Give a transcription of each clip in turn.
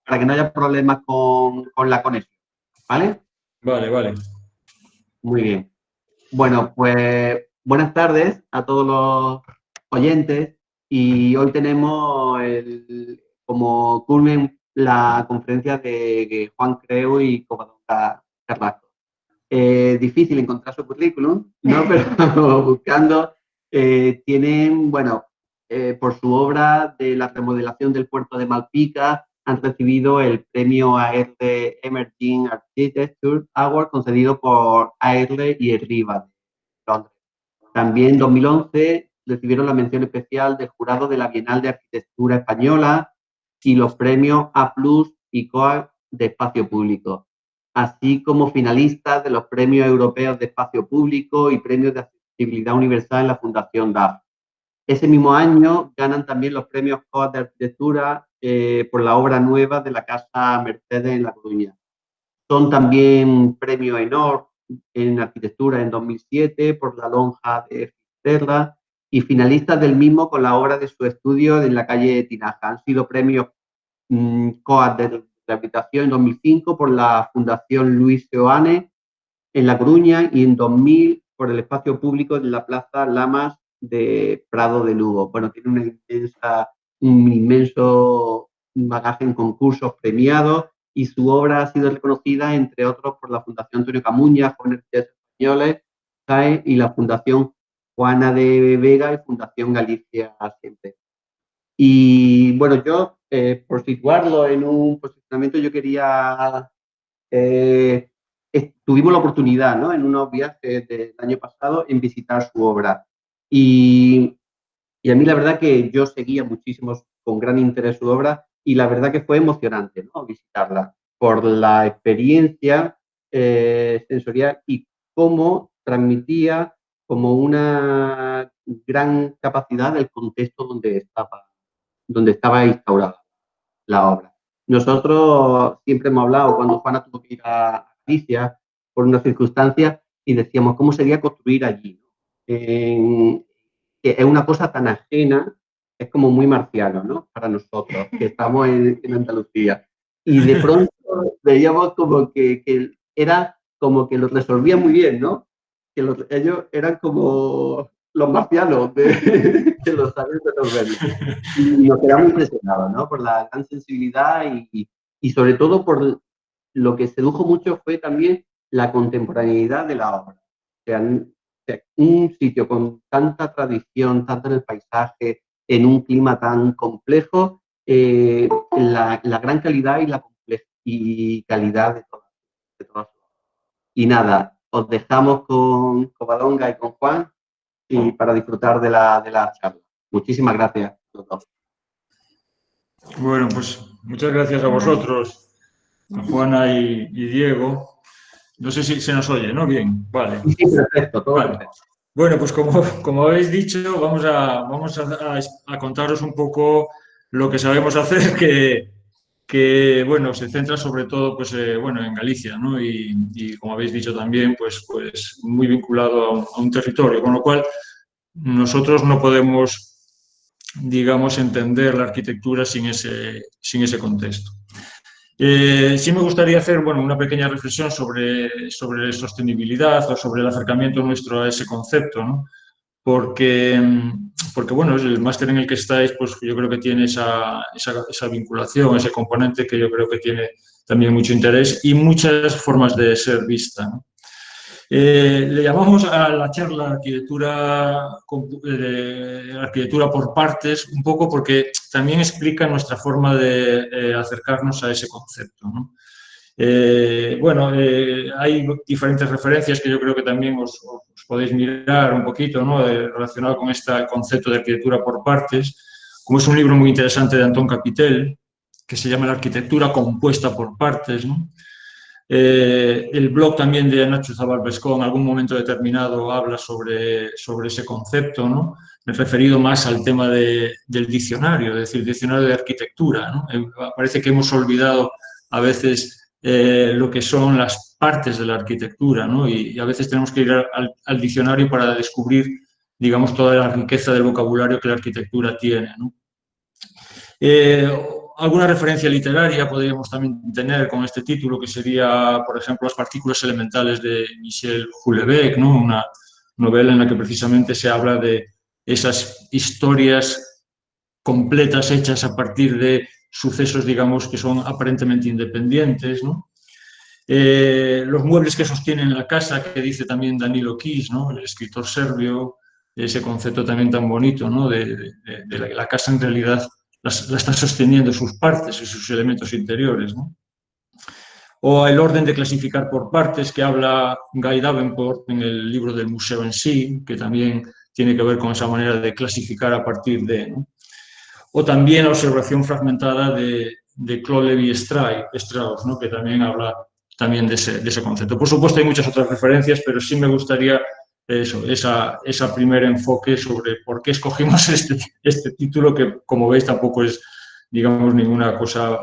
para que no haya problemas con la conexión, ¿vale? Vale, vale. Muy bien. Bueno, pues buenas tardes a todos los oyentes y hoy tenemos como culmen la conferencia de Juan Creu y Covadonga Carrasco. Difícil encontrar su currículum, ¿no? Pero buscando, tienen, bueno, por su obra de la remodelación del puerto de Malpica, han recibido el premio AERLE Emerging Architecture Award concedido por AERLE y ERRIBA de Londres. También en 2011 recibieron la mención especial del jurado de la Bienal de Arquitectura Española y los premios A+ y COA de Espacio Público, así como finalistas de los premios europeos de Espacio Público y premios de accesibilidad universal en la Fundación DAF. Ese mismo año ganan también los premios COA de Arquitectura por la obra nueva de la Casa Mercedes en La Coruña. Son también premio ENOR en arquitectura en 2007 por la lonja de Fisterra y finalistas del mismo con la obra de su estudio en la calle Tinaja. Han sido premios COA de rehabilitación en 2005 por la Fundación Luis Seoane en La Coruña y en 2000 por el espacio público de la Plaza Lamas de Prado de Lugo. Bueno, tiene un inmenso bagaje en concursos premiados y su obra ha sido reconocida, entre otros, por la Fundación Antonio Camuñas, Jóvenes Arquitectos Españoles, CAE, y la Fundación Juana de Vega y Fundación Galicia Siempre. Y bueno, yo, por situarlo en un posicionamiento, yo quería tuvimos la oportunidad, ¿no? En unos viajes del año pasado en visitar su obra. Y a mí la verdad que yo seguía muchísimo con gran interés su obra y la verdad que fue emocionante, ¿no? Visitarla por la experiencia sensorial y cómo transmitía como una gran capacidad del contexto donde estaba instaurada la obra. Nosotros siempre hemos hablado, cuando Juana tuvo que ir a Galicia por una circunstancia, y decíamos, ¿cómo sería construir allí? Que es una cosa tan ajena, es como muy marciano, ¿no? Para nosotros, que estamos en Andalucía. Y de pronto veíamos como que era como que lo resolvían muy bien, ¿no? Que ellos eran como los marcianos que lo saben resolverlo. Y nos quedamos impresionados, ¿no? Por la gran sensibilidad y sobre todo por lo que sedujo mucho fue también la contemporaneidad de la obra. O sea, un sitio con tanta tradición, tanto en el paisaje, en un clima tan complejo, la gran calidad y la calidad de todas. Y nada, os dejamos con Covadonga y con Juan y para disfrutar de la charla. Muchísimas gracias a todos. Bueno, pues muchas gracias a vosotros, a Juana y Diego. No sé si se nos oye, ¿no? Bien, vale. Sí, sí, perfecto, todo Vale. perfecto. Bueno, pues como habéis dicho, vamos a contaros un poco lo que sabemos hacer, bueno, se centra sobre todo pues, bueno, en Galicia, ¿no? Y como habéis dicho también, pues muy vinculado a un territorio, con lo cual nosotros no podemos, digamos, entender la arquitectura sin ese contexto. Sí me gustaría hacer bueno, una pequeña reflexión sobre sostenibilidad o sobre el acercamiento nuestro a ese concepto, ¿no? Porque, bueno, el máster en el que estáis, pues yo creo que tiene esa vinculación, ese componente que yo creo que tiene también mucho interés y muchas formas de ser vista, ¿no? Le llamamos a la charla arquitectura por partes, un poco porque también explica nuestra forma de acercarnos a ese concepto, ¿no? Bueno, hay diferentes referencias que yo creo que también os podéis mirar un poquito, ¿no? Relacionado con este concepto de arquitectura por partes, como es un libro muy interesante de Antón Capitel, que se llama La arquitectura compuesta por partes, ¿no? El blog también de Nacho Zabal-Bescó en algún momento determinado habla sobre ese concepto, ¿no? Referido más al tema del diccionario, es decir, diccionario de arquitectura, ¿no? Parece que hemos olvidado a veces lo que son las partes de la arquitectura, ¿no? Y a veces tenemos que ir al diccionario para descubrir, digamos, toda la riqueza del vocabulario que la arquitectura tiene, ¿no? alguna referencia literaria podríamos también tener con este título, que sería, por ejemplo, Las partículas elementales de Michel Houellebecq, ¿no? Una novela en la que precisamente se habla de esas historias completas hechas a partir de sucesos, digamos, que son aparentemente independientes, ¿no? Los muebles que sostienen la casa, que dice también Danilo Kiš, ¿no? El escritor serbio, ese concepto también tan bonito, ¿no? De la casa en realidad la están sosteniendo sus partes y sus elementos interiores, ¿no? O el orden de clasificar por partes que habla Guy Davenport en el libro del museo en sí, que también tiene que ver con esa manera de clasificar a partir de, ¿no? O también la observación fragmentada de Claude Lévi-Strauss, ¿no? Que también habla también de ese concepto. Por supuesto, hay muchas otras referencias, pero sí me gustaría eso, esa primer enfoque sobre por qué escogimos este título, que como veis tampoco es, digamos, ninguna cosa,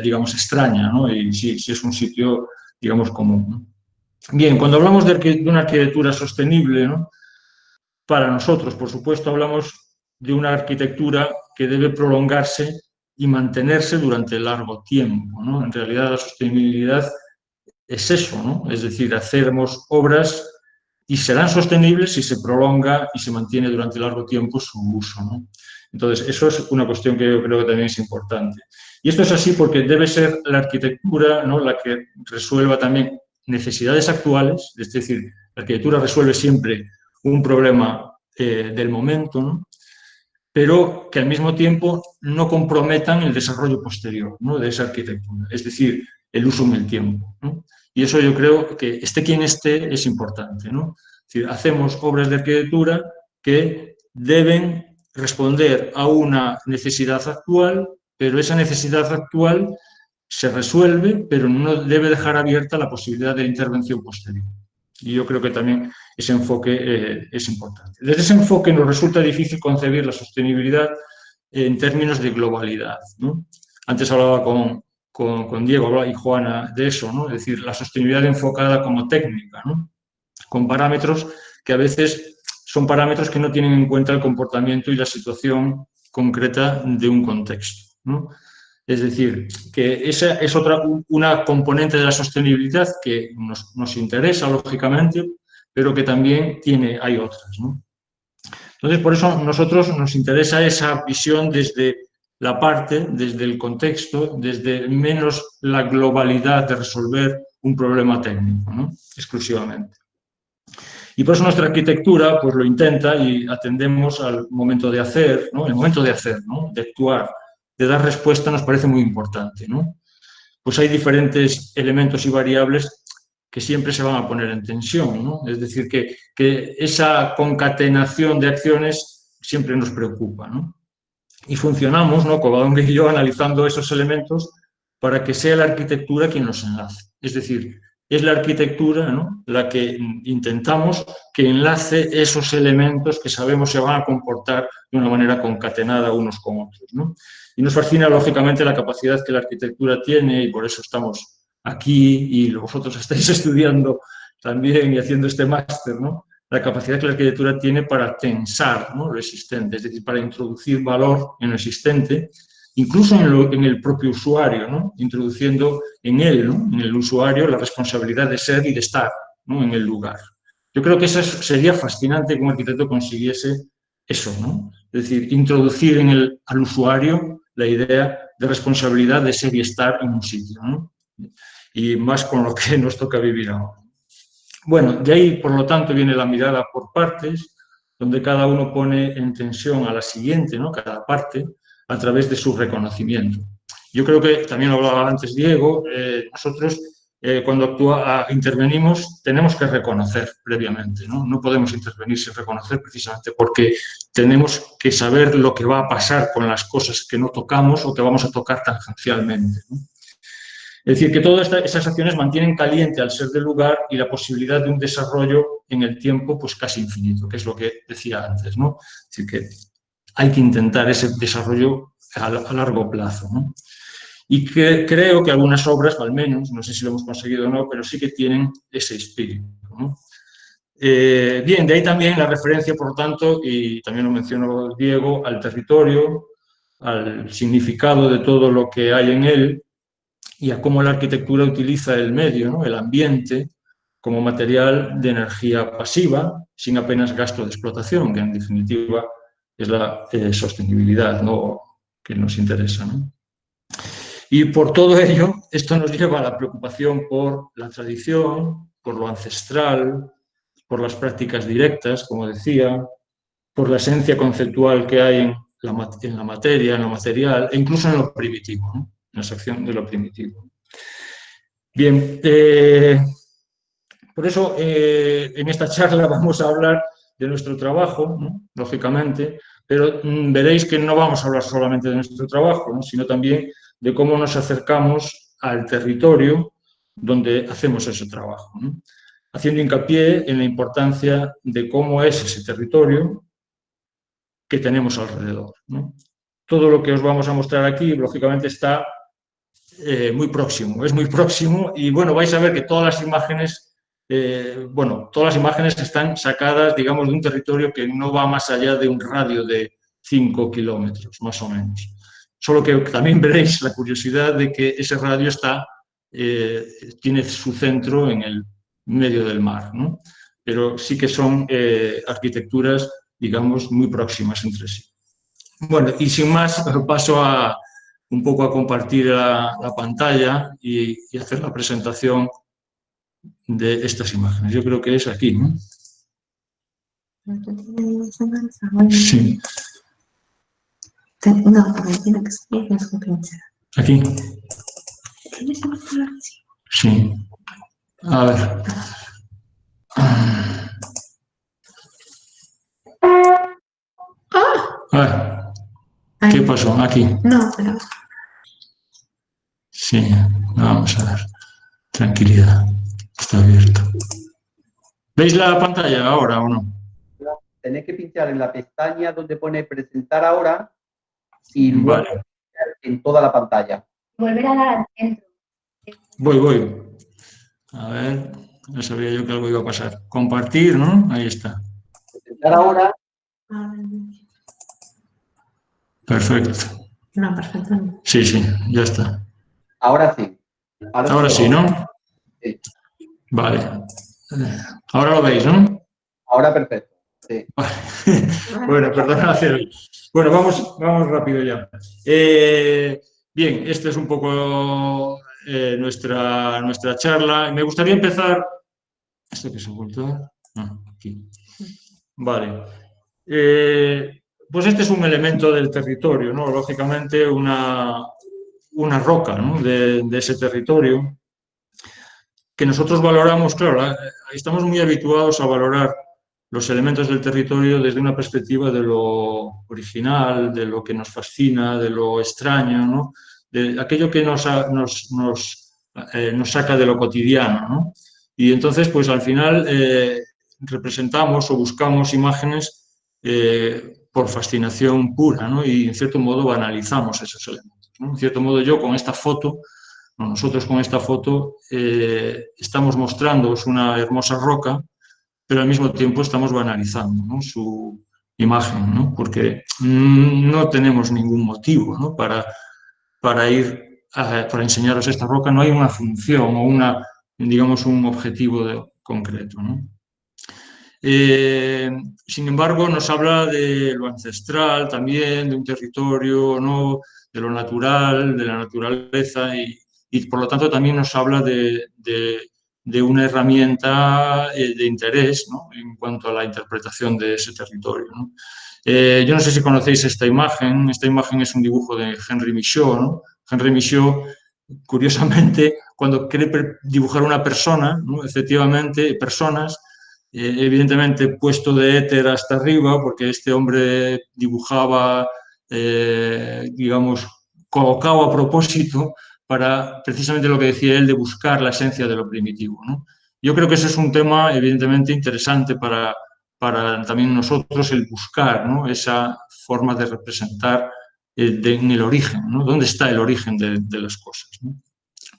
digamos, extraña, ¿no? Y sí, sí es un sitio, digamos, común, ¿no? Bien, cuando hablamos de una arquitectura sostenible, ¿no? Para nosotros, por supuesto, hablamos de una arquitectura que debe prolongarse y mantenerse durante largo tiempo, ¿no? En realidad, la sostenibilidad es eso, ¿no? Es decir, hacemos obras y serán sostenibles si se prolonga y se mantiene durante largo tiempo su uso, ¿no? Entonces, eso es una cuestión que yo creo que también es importante. Y esto es así porque debe ser la arquitectura, ¿no?, la que resuelva también necesidades actuales, es decir, la arquitectura resuelve siempre un problema del momento, ¿no?, pero que al mismo tiempo no comprometan el desarrollo posterior, ¿no?, de esa arquitectura, es decir, el uso en el tiempo, ¿no? Y eso yo creo que esté quien esté es importante, ¿no? Es decir, hacemos obras de arquitectura que deben responder a una necesidad actual, pero esa necesidad actual se resuelve, pero no debe dejar abierta la posibilidad de intervención posterior. Y yo creo que también ese enfoque es importante. Desde ese enfoque nos resulta difícil concebir la sostenibilidad en términos de globalidad, ¿no? Antes hablaba con Diego y Juana de eso, ¿no? Es decir, la sostenibilidad enfocada como técnica, ¿no?, con parámetros que a veces son parámetros que no tienen en cuenta el comportamiento y la situación concreta de un contexto, ¿no? Es decir, que esa es una componente de la sostenibilidad que nos interesa, lógicamente, pero que también hay otras, ¿no? Entonces, por eso a nosotros nos interesa esa visión desde la parte, desde el contexto, desde menos la globalidad de resolver un problema técnico, ¿no?, exclusivamente. Y por eso nuestra arquitectura pues lo intenta y atendemos al momento de hacer, ¿no?, el momento de hacer, ¿no?, de actuar, de dar respuesta, nos parece muy importante, ¿no? Pues hay diferentes elementos y variables que siempre se van a poner en tensión, ¿no? Es decir, que esa concatenación de acciones siempre nos preocupa, ¿no? Y funcionamos, ¿no?, Covadonga y yo, analizando esos elementos para que sea la arquitectura quien los enlace. Es decir, es la arquitectura, ¿no?, la que intentamos que enlace esos elementos que sabemos se van a comportar de una manera concatenada unos con otros, ¿no? Y nos fascina, lógicamente, la capacidad que la arquitectura tiene, y por eso estamos aquí y vosotros estáis estudiando también y haciendo este máster, ¿no?, la capacidad que la arquitectura tiene para tensar, ¿no?, lo existente, es decir, para introducir valor en lo existente, incluso en el propio usuario, ¿no?, introduciendo en él, ¿no?, en el usuario, la responsabilidad de ser y de estar, ¿no?, en el lugar. Yo creo que eso sería fascinante que un arquitecto consiguiese eso, ¿no? Es decir, introducir al usuario la idea de responsabilidad de ser y estar en un sitio, ¿no? Y más con lo que nos toca vivir ahora. Bueno, de ahí, por lo tanto, viene la mirada por partes, donde cada uno pone en tensión a la siguiente, ¿no?, cada parte, a través de su reconocimiento. Yo creo que, también lo hablaba antes Diego, nosotros cuando intervenimos tenemos que reconocer previamente, ¿no? No podemos intervenir sin reconocer, precisamente porque tenemos que saber lo que va a pasar con las cosas que no tocamos o que vamos a tocar tangencialmente, ¿no? Es decir, que todas esas acciones mantienen caliente al ser del lugar y la posibilidad de un desarrollo en el tiempo pues casi infinito, que es lo que decía antes, ¿no? Es decir, que hay que intentar ese desarrollo a largo plazo, ¿no? Y que creo que algunas obras, al menos, no sé si lo hemos conseguido o no, pero sí que tienen ese espíritu, ¿no? Bien, de ahí también la referencia, por lo tanto, y también lo mencionó Diego, al territorio, al significado de todo lo que hay en él y a cómo la arquitectura utiliza el medio, ¿no? El ambiente, como material de energía pasiva, sin apenas gasto de explotación, que en definitiva es la sostenibilidad, ¿no?, que nos interesa, ¿no? Y por todo ello, esto nos lleva a la preocupación por la tradición, por lo ancestral, por las prácticas directas, como decía, por la esencia conceptual que hay en la materia, en lo material, e incluso en lo primitivo, ¿no?, en la sección de lo primitivo. Bien, por eso en esta charla vamos a hablar de nuestro trabajo, ¿no?, lógicamente, pero veréis que no vamos a hablar solamente de nuestro trabajo, ¿no?, sino también de cómo nos acercamos al territorio donde hacemos ese trabajo, ¿no?, haciendo hincapié en la importancia de cómo es ese territorio que tenemos alrededor, ¿no? Todo lo que os vamos a mostrar aquí, lógicamente, está muy próximo, es muy próximo y, bueno, vais a ver que todas las imágenes, todas las imágenes están sacadas, digamos, de un territorio que no va más allá de un radio de 5 kilómetros, más o menos. Solo que también veréis la curiosidad de que ese radio tiene su centro en el medio del mar, ¿no? Pero sí que son arquitecturas, digamos, muy próximas entre sí. Bueno, y sin más, paso un poco a compartir la pantalla y hacer la presentación de estas imágenes. Yo creo que es aquí, ¿no? Sí. No, porque tiene que salir con su pinza. ¿Aquí? ¿Tienes el celular? Sí. A ver. A ver. ¿Qué pasó? Aquí. No, pero... Sí, vamos a ver. Tranquilidad. Está abierto. ¿Veis la pantalla ahora o no? Tenéis que pinchar en la pestaña donde pone presentar ahora y luego vale, en toda la pantalla. Volver a dar al centro. Voy. A ver, no sabía yo que algo iba a pasar. Compartir, ¿no? Ahí está. Presentar ahora. Perfecto. No, perfecto. Sí, ya está. Ahora sí. Ahora sí, ¿no? Sí. Vale. Ahora lo veis, ¿no? Ahora perfecto. Sí. Bueno, perdonad. Bueno, vamos rápido ya. Bien, esta es un poco nuestra charla. Me gustaría empezar... ¿Esto que se ha vuelto? Aquí. Vale. Pues este es un elemento del territorio, ¿no? Lógicamente una roca, ¿no?, de ese territorio que nosotros valoramos. Claro, estamos muy habituados a valorar los elementos del territorio desde una perspectiva de lo original, de lo que nos fascina, de lo extraño, ¿no?, de aquello que nos saca de lo cotidiano, ¿no? Y entonces, pues al final representamos o buscamos imágenes por fascinación pura, ¿no? Y en cierto modo banalizamos esos elementos, ¿no? En cierto modo nosotros con esta foto estamos mostrándoos una hermosa roca, pero al mismo tiempo estamos banalizando, ¿no?, su imagen, ¿no?, porque no tenemos ningún motivo, ¿no?, para enseñaros esta roca. No hay una función o digamos, un objetivo concreto, ¿no? Sin embargo, nos habla de lo ancestral también, de un territorio, ¿no?, de lo natural, de la naturaleza, y por lo tanto también nos habla de una herramienta de interés, ¿no?, en cuanto a la interpretación de ese territorio, ¿no? Yo no sé si conocéis esta imagen es un dibujo de Henri Michaud, ¿no? Henri Michaud, curiosamente, cuando quiere dibujar una persona, ¿no?, efectivamente, personas, evidentemente puesto de éter hasta arriba, porque este hombre dibujaba, digamos, colocado a propósito para precisamente lo que decía él, de buscar la esencia de lo primitivo, ¿no? Yo creo que ese es un tema evidentemente interesante para también nosotros, el buscar, ¿no?, esa forma de representar en el origen, ¿no?, dónde está el origen de las cosas, ¿no?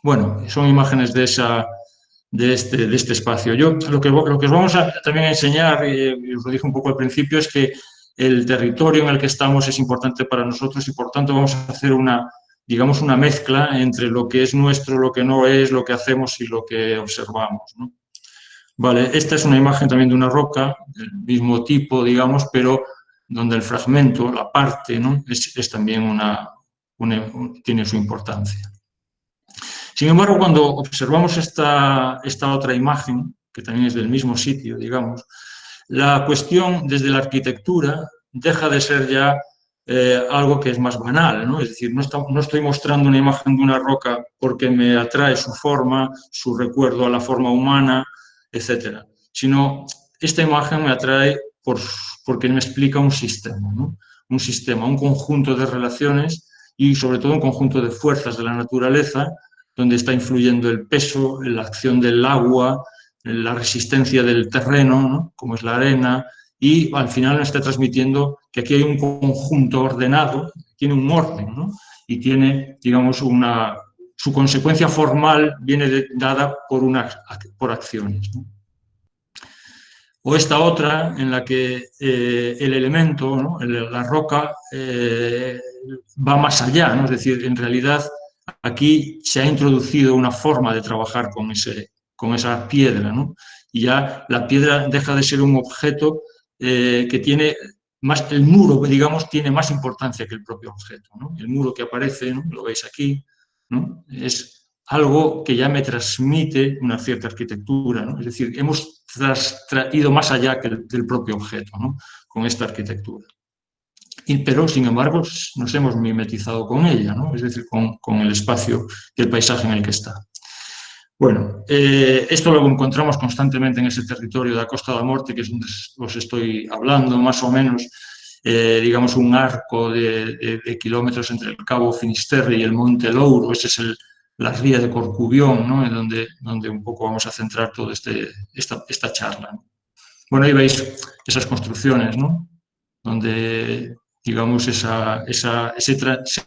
Bueno, son imágenes de este espacio. Yo lo que os vamos a también enseñar, y os lo dije un poco al principio, es que el territorio en el que estamos es importante para nosotros y por tanto vamos a hacer digamos, una mezcla entre lo que es nuestro, lo que no es, lo que hacemos y lo que observamos, ¿no? Vale, esta es una imagen también de una roca, del mismo tipo, digamos, pero donde el fragmento, la parte, ¿no? es también tiene su importancia. Sin embargo, cuando observamos esta otra imagen, que también es del mismo sitio, digamos, la cuestión desde la arquitectura deja de ser ya algo que es más banal, ¿no? Es decir, no estoy mostrando una imagen de una roca porque me atrae su forma, su recuerdo a la forma humana, etcétera, sino esta imagen me atrae porque me explica un sistema, ¿no? Un sistema, un conjunto de relaciones y sobre todo un conjunto de fuerzas de la naturaleza donde está influyendo el peso, la acción del agua, la resistencia del terreno, ¿no? Como es la arena, y al final nos está transmitiendo que aquí hay un conjunto ordenado, tiene un orden, ¿no? Y tiene, digamos, su consecuencia formal viene dada por acciones, ¿no? O esta otra en la que el elemento, ¿no? La roca, va más allá, ¿no? Es decir, en realidad aquí se ha introducido una forma de trabajar con esa piedra, ¿no? Y ya la piedra deja de ser un objeto que tiene más, el muro, digamos, tiene más importancia que el propio objeto, ¿no? El muro que aparece, ¿no? Lo veis aquí, ¿no? Es algo que ya me transmite una cierta arquitectura, ¿no? Es decir, hemos ido más allá que del propio objeto, ¿no? Con esta arquitectura. Pero, sin embargo, nos hemos mimetizado con ella, ¿no? Es decir, con el espacio y el paisaje en el que está. Bueno, esto lo encontramos constantemente en ese territorio de la Costa da Morte, que es donde os estoy hablando, más o menos, digamos, un arco de kilómetros entre el Cabo Finisterre y el Monte Louro. Ese es la ría de Corcubión, ¿no? En donde un poco vamos a centrar toda esta charla, ¿no? Bueno, ahí veis esas construcciones, ¿no? Donde, digamos, se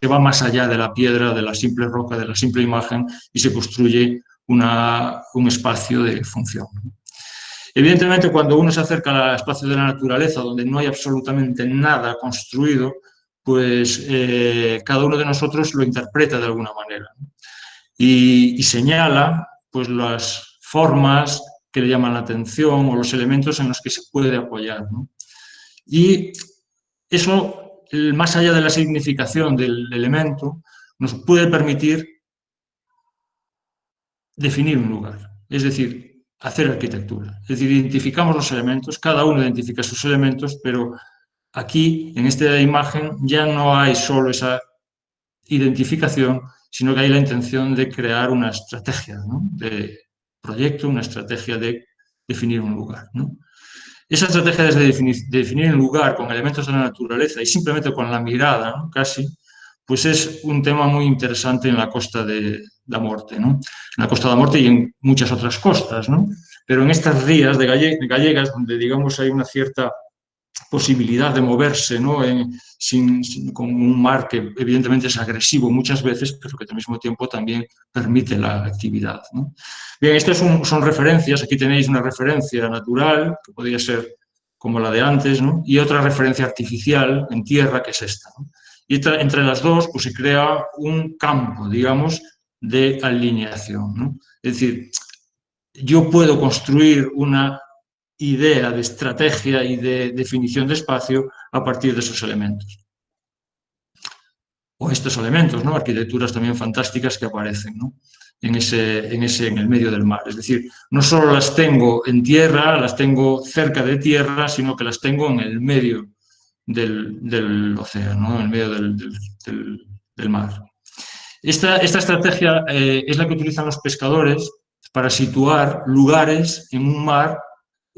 va más allá de la piedra, de la simple roca, de la simple imagen y se construye un espacio de función. Evidentemente, cuando uno se acerca al espacio de la naturaleza, donde no hay absolutamente nada construido, pues cada uno de nosotros lo interpreta de alguna manera, ¿no? Y señala pues, las formas que le llaman la atención o los elementos en los que se puede apoyar, ¿no? Y eso, más allá de la significación del elemento, nos puede permitir definir un lugar, es decir, hacer arquitectura. Es decir, identificamos los elementos, cada uno identifica sus elementos, pero aquí, en esta imagen, ya no hay solo esa identificación, sino que hay la intención de crear una estrategia, ¿no? De proyecto, una estrategia de definir un lugar, ¿no? Esa estrategia de definir un lugar con elementos de la naturaleza y simplemente con la mirada, ¿no? Casi, pues es un tema muy interesante en la Costa de la Morte, ¿no? En la Costa da Morte y en muchas otras costas, ¿no? Pero en estas rías de gallegas, donde, digamos, hay una cierta posibilidad de moverse, ¿no? Con un mar que evidentemente es agresivo muchas veces, pero que al mismo tiempo también permite la actividad, ¿no? Bien, estas son referencias. Aquí tenéis una referencia natural, que podría ser como la de antes, ¿no? Y otra referencia artificial en tierra, que es esta, ¿no? Y entre las dos pues, se crea un campo, digamos, de alineación, ¿no? Es decir, yo puedo construir una idea de estrategia y de definición de espacio a partir de esos elementos. O estos elementos, ¿no? Arquitecturas también fantásticas que aparecen, ¿no? en el medio del mar. Es decir, no solo las tengo en tierra, las tengo cerca de tierra, sino que las tengo en el medio del océano, ¿no? En el medio del mar. Esta estrategia es la que utilizan los pescadores para situar lugares en un mar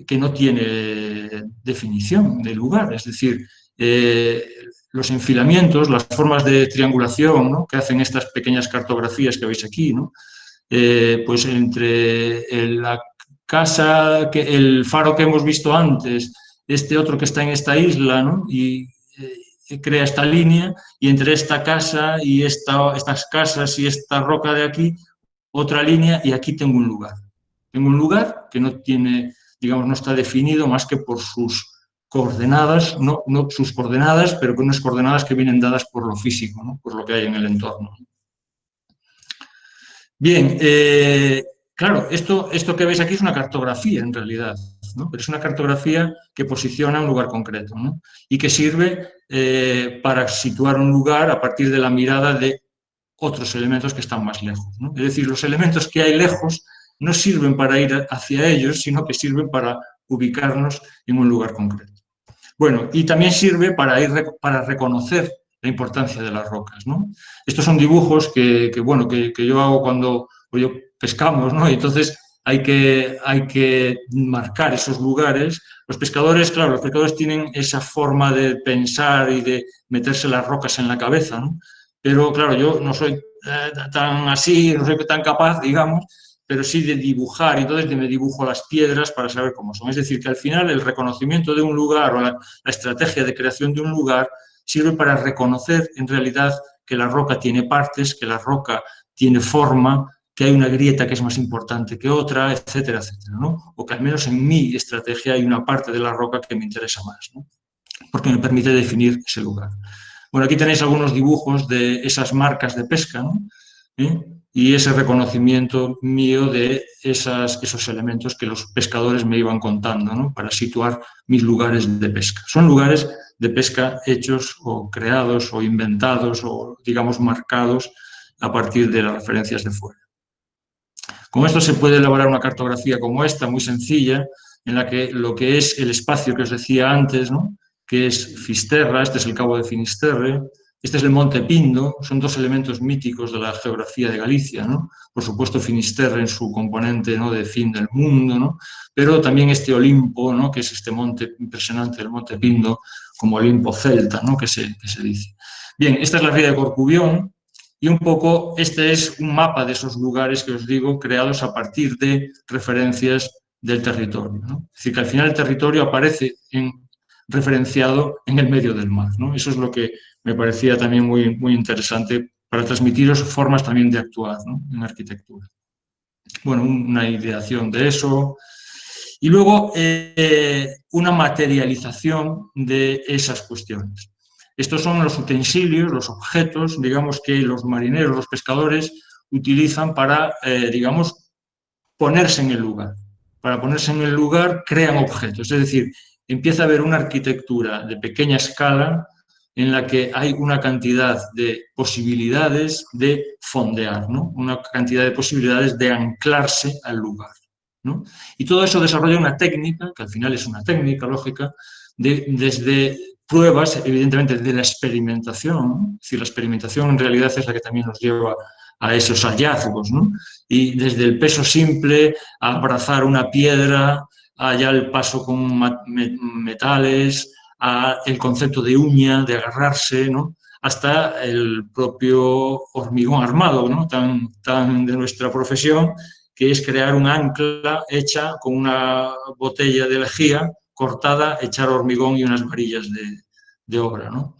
que no tiene definición de lugar. Es decir, los enfilamientos, las formas de triangulación, ¿no? Que hacen estas pequeñas cartografías que veis aquí, ¿no? Pues entre la casa, el faro que hemos visto antes, este otro que está en esta isla, ¿no? Y crea esta línea, y entre esta casa y estas casas y esta roca de aquí, otra línea, y aquí tengo un lugar. Tengo un lugar que no tiene, digamos, no está definido más que por sus coordenadas, no sus coordenadas, pero con unas coordenadas que vienen dadas por lo físico, ¿no? Por lo que hay en el entorno. Bien, claro, esto que veis aquí es una cartografía en realidad, ¿no? Pero es una cartografía que posiciona un lugar concreto, ¿no? Y que sirve para situar un lugar a partir de la mirada de otros elementos que están más lejos, ¿no? Es decir, los elementos que hay lejos no sirven para ir hacia ellos, sino que sirven para ubicarnos en un lugar concreto. Bueno, y también sirve para reconocer la importancia de las rocas, ¿no? Estos son dibujos que yo hago cuando yo pescamos, ¿no? Y entonces hay que marcar esos lugares. Los pescadores tienen esa forma de pensar y de meterse las rocas en la cabeza, ¿no? Pero claro, yo no soy tan así, no soy tan capaz, digamos, pero sí de dibujar, y entonces me dibujo las piedras para saber cómo son. Es decir, que al final el reconocimiento de un lugar o la estrategia de creación de un lugar sirve para reconocer en realidad que la roca tiene partes, que la roca tiene forma, que hay una grieta que es más importante que otra, etcétera, etcétera, ¿no? O que al menos en mi estrategia hay una parte de la roca que me interesa más, ¿no? Porque me permite definir ese lugar. Bueno, aquí tenéis algunos dibujos de esas marcas de pesca, ¿no? Y ese reconocimiento mío de esos elementos que los pescadores me iban contando, ¿no? Para situar mis lugares de pesca. Son lugares de pesca hechos o creados o inventados o, digamos, marcados a partir de las referencias de fuera. Con esto se puede elaborar una cartografía como esta, muy sencilla, en la que lo que es el espacio que os decía antes, ¿no? Que es Fisterra, este es el Cabo de Finisterre, este es el Monte Pindo, son dos elementos míticos de la geografía de Galicia, ¿no? Por supuesto Finisterre en su componente, ¿no? De fin del mundo, ¿no? Pero también este Olimpo, ¿no? Que es este monte impresionante, el Monte Pindo, como Olimpo celta, ¿no? Que se dice. Bien, esta es la ría de Corcubión, y un poco este es un mapa de esos lugares que os digo, creados a partir de referencias del territorio, ¿no? Es decir, que al final el territorio aparece referenciado en el medio del mar, ¿no? Eso es lo que me parecía también muy, muy interesante para transmitiros formas también de actuar, ¿no? En arquitectura. Bueno, una ideación de eso. Y luego una materialización de esas cuestiones. Estos son los utensilios, los objetos, digamos, que los marineros, los pescadores utilizan para, digamos, ponerse en el lugar. Para ponerse en el lugar crean objetos, es decir, empieza a haber una arquitectura de pequeña escala en la que hay una cantidad de posibilidades de fondear, ¿no? Una cantidad de posibilidades de anclarse al lugar, ¿no? Y todo eso desarrolla una técnica, que al final es una técnica lógica, desde pruebas, evidentemente, de la experimentación, ¿no? Es decir, la experimentación en realidad es la que también nos lleva a esos hallazgos, ¿no? Y desde el peso simple a abrazar una piedra, allá el paso con metales, a el concepto de uña, de agarrarse, ¿no? Hasta el propio hormigón armado, ¿no? tan de nuestra profesión, que es crear un ancla hecha con una botella de lejía cortada, echar hormigón y unas varillas de obra, ¿no?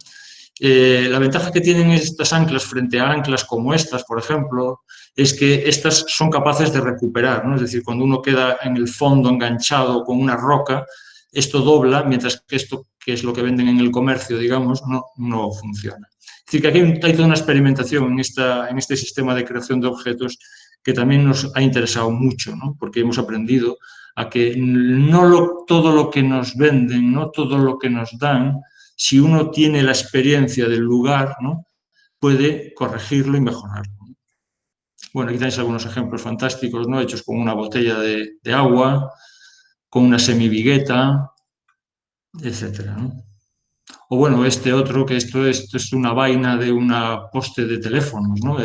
La ventaja que tienen estas anclas frente a anclas como estas, por ejemplo, es que estas son capaces de recuperar, ¿no? Es decir, cuando uno queda en el fondo enganchado con una roca, esto dobla, mientras que esto, que es lo que venden en el comercio, digamos, no funciona. Es decir, que aquí hay toda una experimentación en este sistema de creación de objetos que también nos ha interesado mucho, ¿no? Porque hemos aprendido a que todo lo que nos venden, no todo lo que nos dan, si uno tiene la experiencia del lugar, ¿no? Puede corregirlo y mejorarlo. Bueno, aquí tenéis algunos ejemplos fantásticos, ¿no? Hechos con una botella de agua, con una semivigueta, etcétera, ¿no? O bueno, este otro, que esto es una vaina de una poste de teléfonos, ¿no?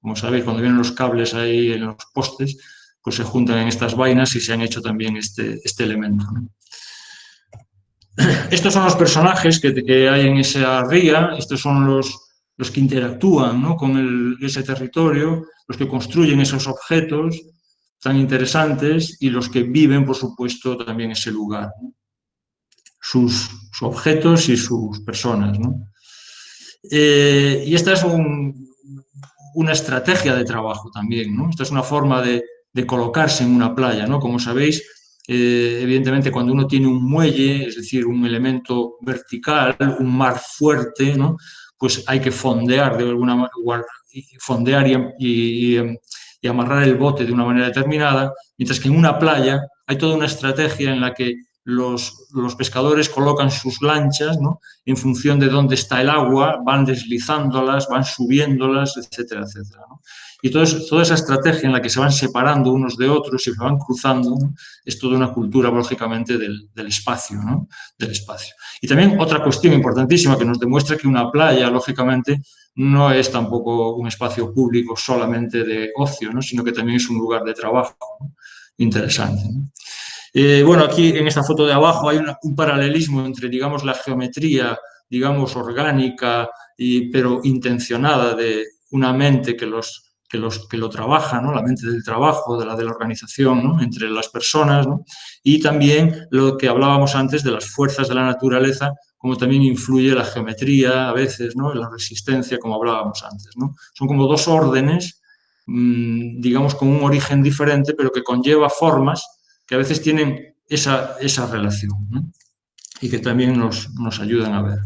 Como sabéis, cuando vienen los cables ahí en los postes, pues se juntan en estas vainas y se han hecho también este elemento, ¿no? Estos son los personajes que hay en esa ría, estos son los que interactúan, ¿no? Con ese territorio, los que construyen esos objetos tan interesantes y los que viven, por supuesto, también ese lugar, ¿no? Sus objetos y sus personas, ¿no? Y esta es una estrategia de trabajo también, ¿no? Esta es una forma de colocarse en una playa, ¿no? Como sabéis, evidentemente, cuando uno tiene un muelle, es decir, un elemento vertical, un mar fuerte, ¿no? Pues hay que fondear de alguna manera, fondear y amarrar el bote de una manera determinada, mientras que en una playa hay toda una estrategia en la que los pescadores colocan sus lanchas, ¿no? En función de dónde está el agua, van deslizándolas, van subiéndolas, etcétera, etcétera, ¿no? Y toda esa estrategia en la que se van separando unos de otros y se van cruzando, ¿no? Es toda una cultura, lógicamente, del espacio, ¿no? Del espacio. Y también otra cuestión importantísima que nos demuestra que una playa, lógicamente, no es tampoco un espacio público solamente de ocio, ¿no? Sino que también es un lugar de trabajo, ¿no? Interesante, ¿no? Bueno, aquí en esta foto de abajo hay un paralelismo entre, digamos, la geometría, digamos, orgánica, pero intencionada de una mente que lo trabaja, ¿no? La mente del trabajo, de la organización, ¿no? Entre las personas, ¿no? Y también lo que hablábamos antes de las fuerzas de la naturaleza, como también influye la geometría a veces, ¿no? La resistencia, como hablábamos antes, ¿no? Son como dos órdenes, digamos, con un origen diferente, pero que conlleva formas que a veces tienen esa relación, ¿no? Y que también nos ayudan a ver.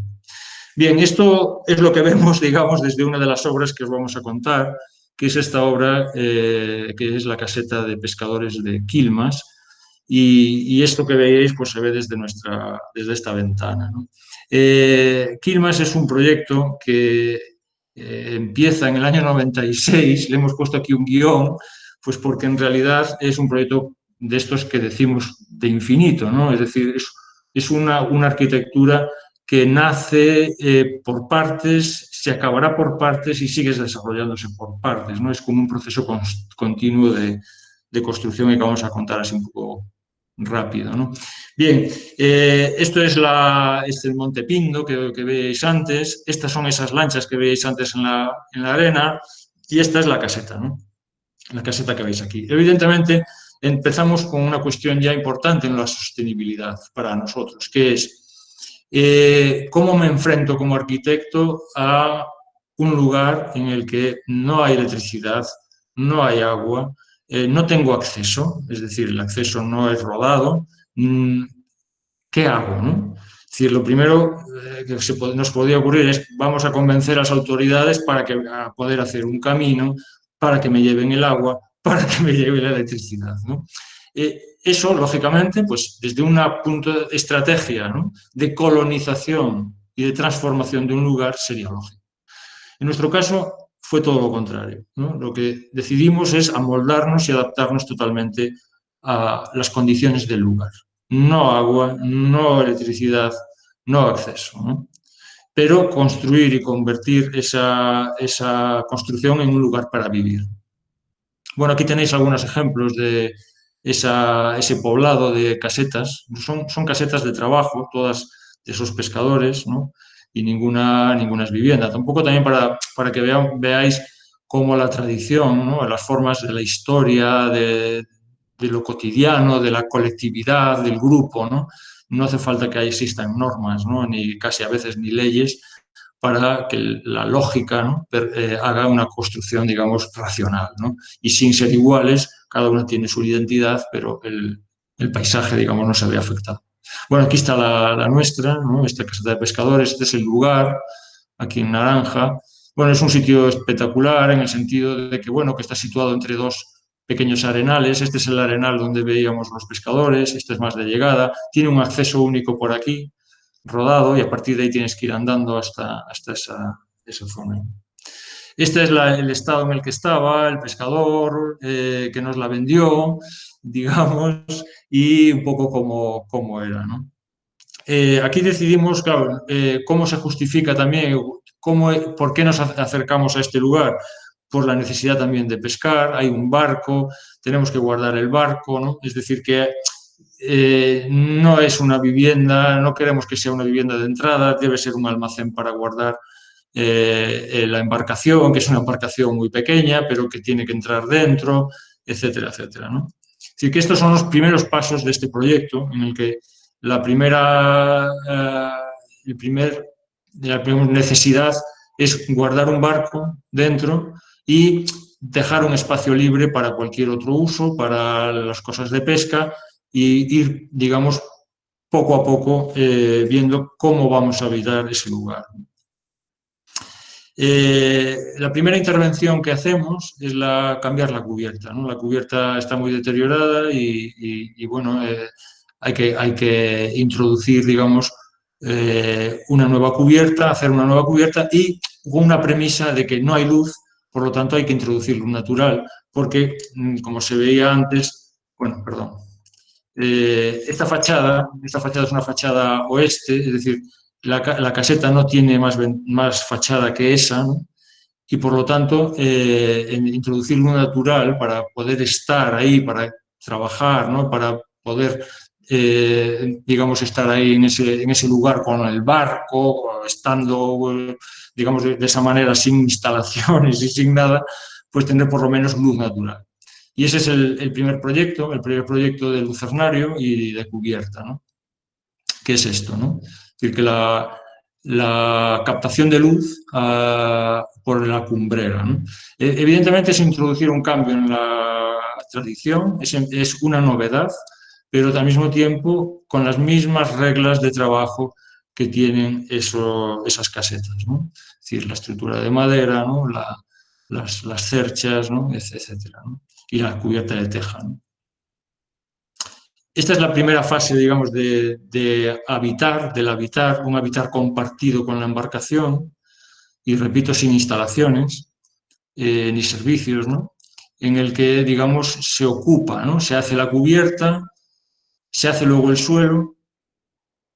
Bien, esto es lo que vemos, digamos, desde una de las obras que os vamos a contar, que es esta obra, que es la caseta de pescadores de Quilmas, y esto que veis pues se ve desde esta ventana, ¿no? Quilmas es un proyecto que empieza en el año 96, le hemos puesto aquí un guión, pues porque en realidad es un proyecto de estos que decimos de infinito, ¿no? Es decir, es una arquitectura que nace por partes, se acabará por partes y sigue desarrollándose por partes, ¿no? Es como un proceso continuo de construcción que vamos a contar así un poco rápido, ¿no? Bien, esto es el Monte Pindo que veis antes, estas son esas lanchas que veis antes en la arena y esta es la caseta, ¿no? La caseta que veis aquí. Evidentemente, empezamos con una cuestión ya importante en la sostenibilidad para nosotros, que es cómo me enfrento como arquitecto a un lugar en el que no hay electricidad, no hay agua, no tengo acceso, es decir, el acceso no es rodado. ¿Qué hago, no? Es decir, lo primero que nos podría ocurrir es vamos a convencer a las autoridades a poder hacer un camino para que me lleven el agua, para que me lleven la electricidad, ¿no? Eso, lógicamente, pues desde una estrategia, ¿no? De colonización y de transformación de un lugar sería lógico. En nuestro caso fue todo lo contrario, ¿no? Lo que decidimos es amoldarnos y adaptarnos totalmente a las condiciones del lugar. No agua, no electricidad, no acceso, ¿no? Pero construir y convertir esa construcción en un lugar para vivir. Bueno, aquí tenéis algunos ejemplos de ese poblado de casetas. Son casetas de trabajo, todas de esos pescadores, ¿no? Y ninguna es vivienda. Tampoco también para que veáis cómo la tradición, ¿no? Las formas de la historia, de lo cotidiano, de la colectividad, del grupo, ¿no? No hace falta que existan normas, ¿no? Ni casi a veces ni leyes para que la lógica, ¿no? Haga una construcción, digamos, racional, ¿no? Y sin ser iguales, cada uno tiene su identidad, pero el paisaje, digamos, no se ve afectado. Bueno, aquí está la nuestra, ¿no? Esta caseta de pescadores, este es el lugar, aquí en naranja. Bueno, es un sitio espectacular en el sentido de que, bueno, que está situado entre dos pequeños arenales. Este es el arenal donde veíamos los pescadores, este es más de llegada, tiene un acceso único por aquí, rodado, y a partir de ahí tienes que ir andando hasta esa zona. Este es el estado en el que estaba el pescador que nos la vendió, digamos, y un poco cómo era, ¿no? Aquí decidimos, claro, cómo se justifica también, por qué nos acercamos a este lugar. Por la necesidad también de pescar, hay un barco, tenemos que guardar el barco, ¿no? Es decir, que no es una vivienda, no queremos que sea una vivienda de entrada, debe ser un almacén para guardar la embarcación, que es una embarcación muy pequeña, pero que tiene que entrar dentro, etcétera, etcétera, ¿no? Es decir, que estos son los primeros pasos de este proyecto, en el que la primera necesidad es guardar un barco dentro y dejar un espacio libre para cualquier otro uso, para las cosas de pesca y ir, digamos, poco a poco viendo cómo vamos a habitar ese lugar. La primera intervención que hacemos es cambiar la cubierta, ¿no? La cubierta está muy deteriorada y bueno, hay que introducir, digamos, una nueva cubierta, hacer una nueva cubierta y con una premisa de que no hay luz, por lo tanto hay que introducir luz natural, porque como se veía antes, bueno, perdón, esta fachada es una fachada oeste, es decir, la caseta no tiene más fachada que esa, ¿no? Y por lo tanto, introducir luz natural para poder estar ahí, para trabajar, ¿no? Para poder, digamos, estar ahí en ese lugar con el barco, estando, digamos, de esa manera, sin instalaciones y sin nada, pues tener por lo menos luz natural. Y ese es el primer proyecto de lucernario y de cubierta, ¿no? ¿Qué es esto, no? Es decir, que la captación de luz por la cumbrera, ¿no? Evidentemente es introducir un cambio en la tradición, es una novedad, pero al mismo tiempo con las mismas reglas de trabajo que tienen esas casetas, ¿no? Es decir, la estructura de madera, ¿no? Las cerchas, ¿no? Etcétera, ¿no? Y la cubierta de teja, ¿no? Esta es la primera fase, digamos, del habitar, un habitar compartido con la embarcación, y repito, sin instalaciones ni servicios, ¿no? En el que, digamos, se ocupa, ¿no? Se hace la cubierta, se hace luego el suelo,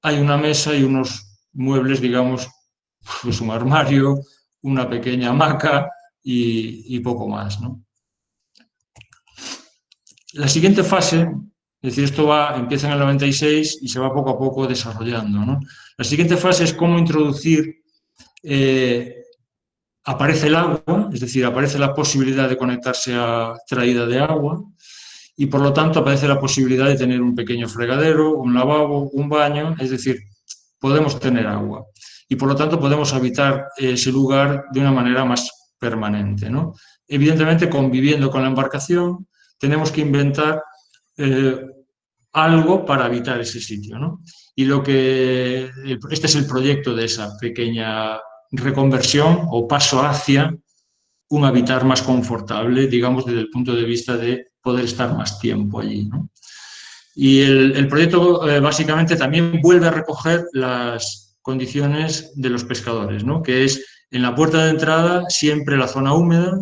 hay una mesa y unos muebles, digamos, pues un armario, una pequeña hamaca y poco más, ¿no? La siguiente fase, es decir, empieza en el 96 y se va poco a poco desarrollando, ¿no? La siguiente fase es cómo introducir, aparece el agua, es decir, aparece la posibilidad de conectarse a traída de agua y por lo tanto aparece la posibilidad de tener un pequeño fregadero, un lavabo, un baño, es decir, podemos tener agua y por lo tanto podemos habitar ese lugar de una manera más permanente, ¿no? Evidentemente, conviviendo con la embarcación, tenemos que inventar algo para habitar ese sitio, ¿no? Y este es el proyecto de esa pequeña reconversión o paso hacia un habitar más confortable, digamos, desde el punto de vista de poder estar más tiempo allí, ¿no? Y el proyecto básicamente también vuelve a recoger las condiciones de los pescadores, ¿no? Que es en la puerta de entrada siempre la zona húmeda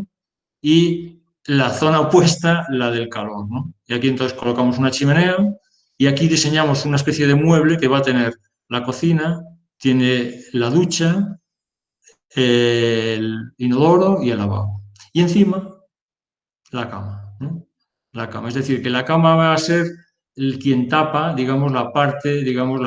y la zona opuesta, la del calor, ¿no? Y aquí entonces colocamos una chimenea y aquí diseñamos una especie de mueble que va a tener la cocina, tiene la ducha, el inodoro y el lavabo. Y encima, la cama, ¿no? La cama. Es decir, que la cama va a ser quien tapa, digamos, la parte, digamos,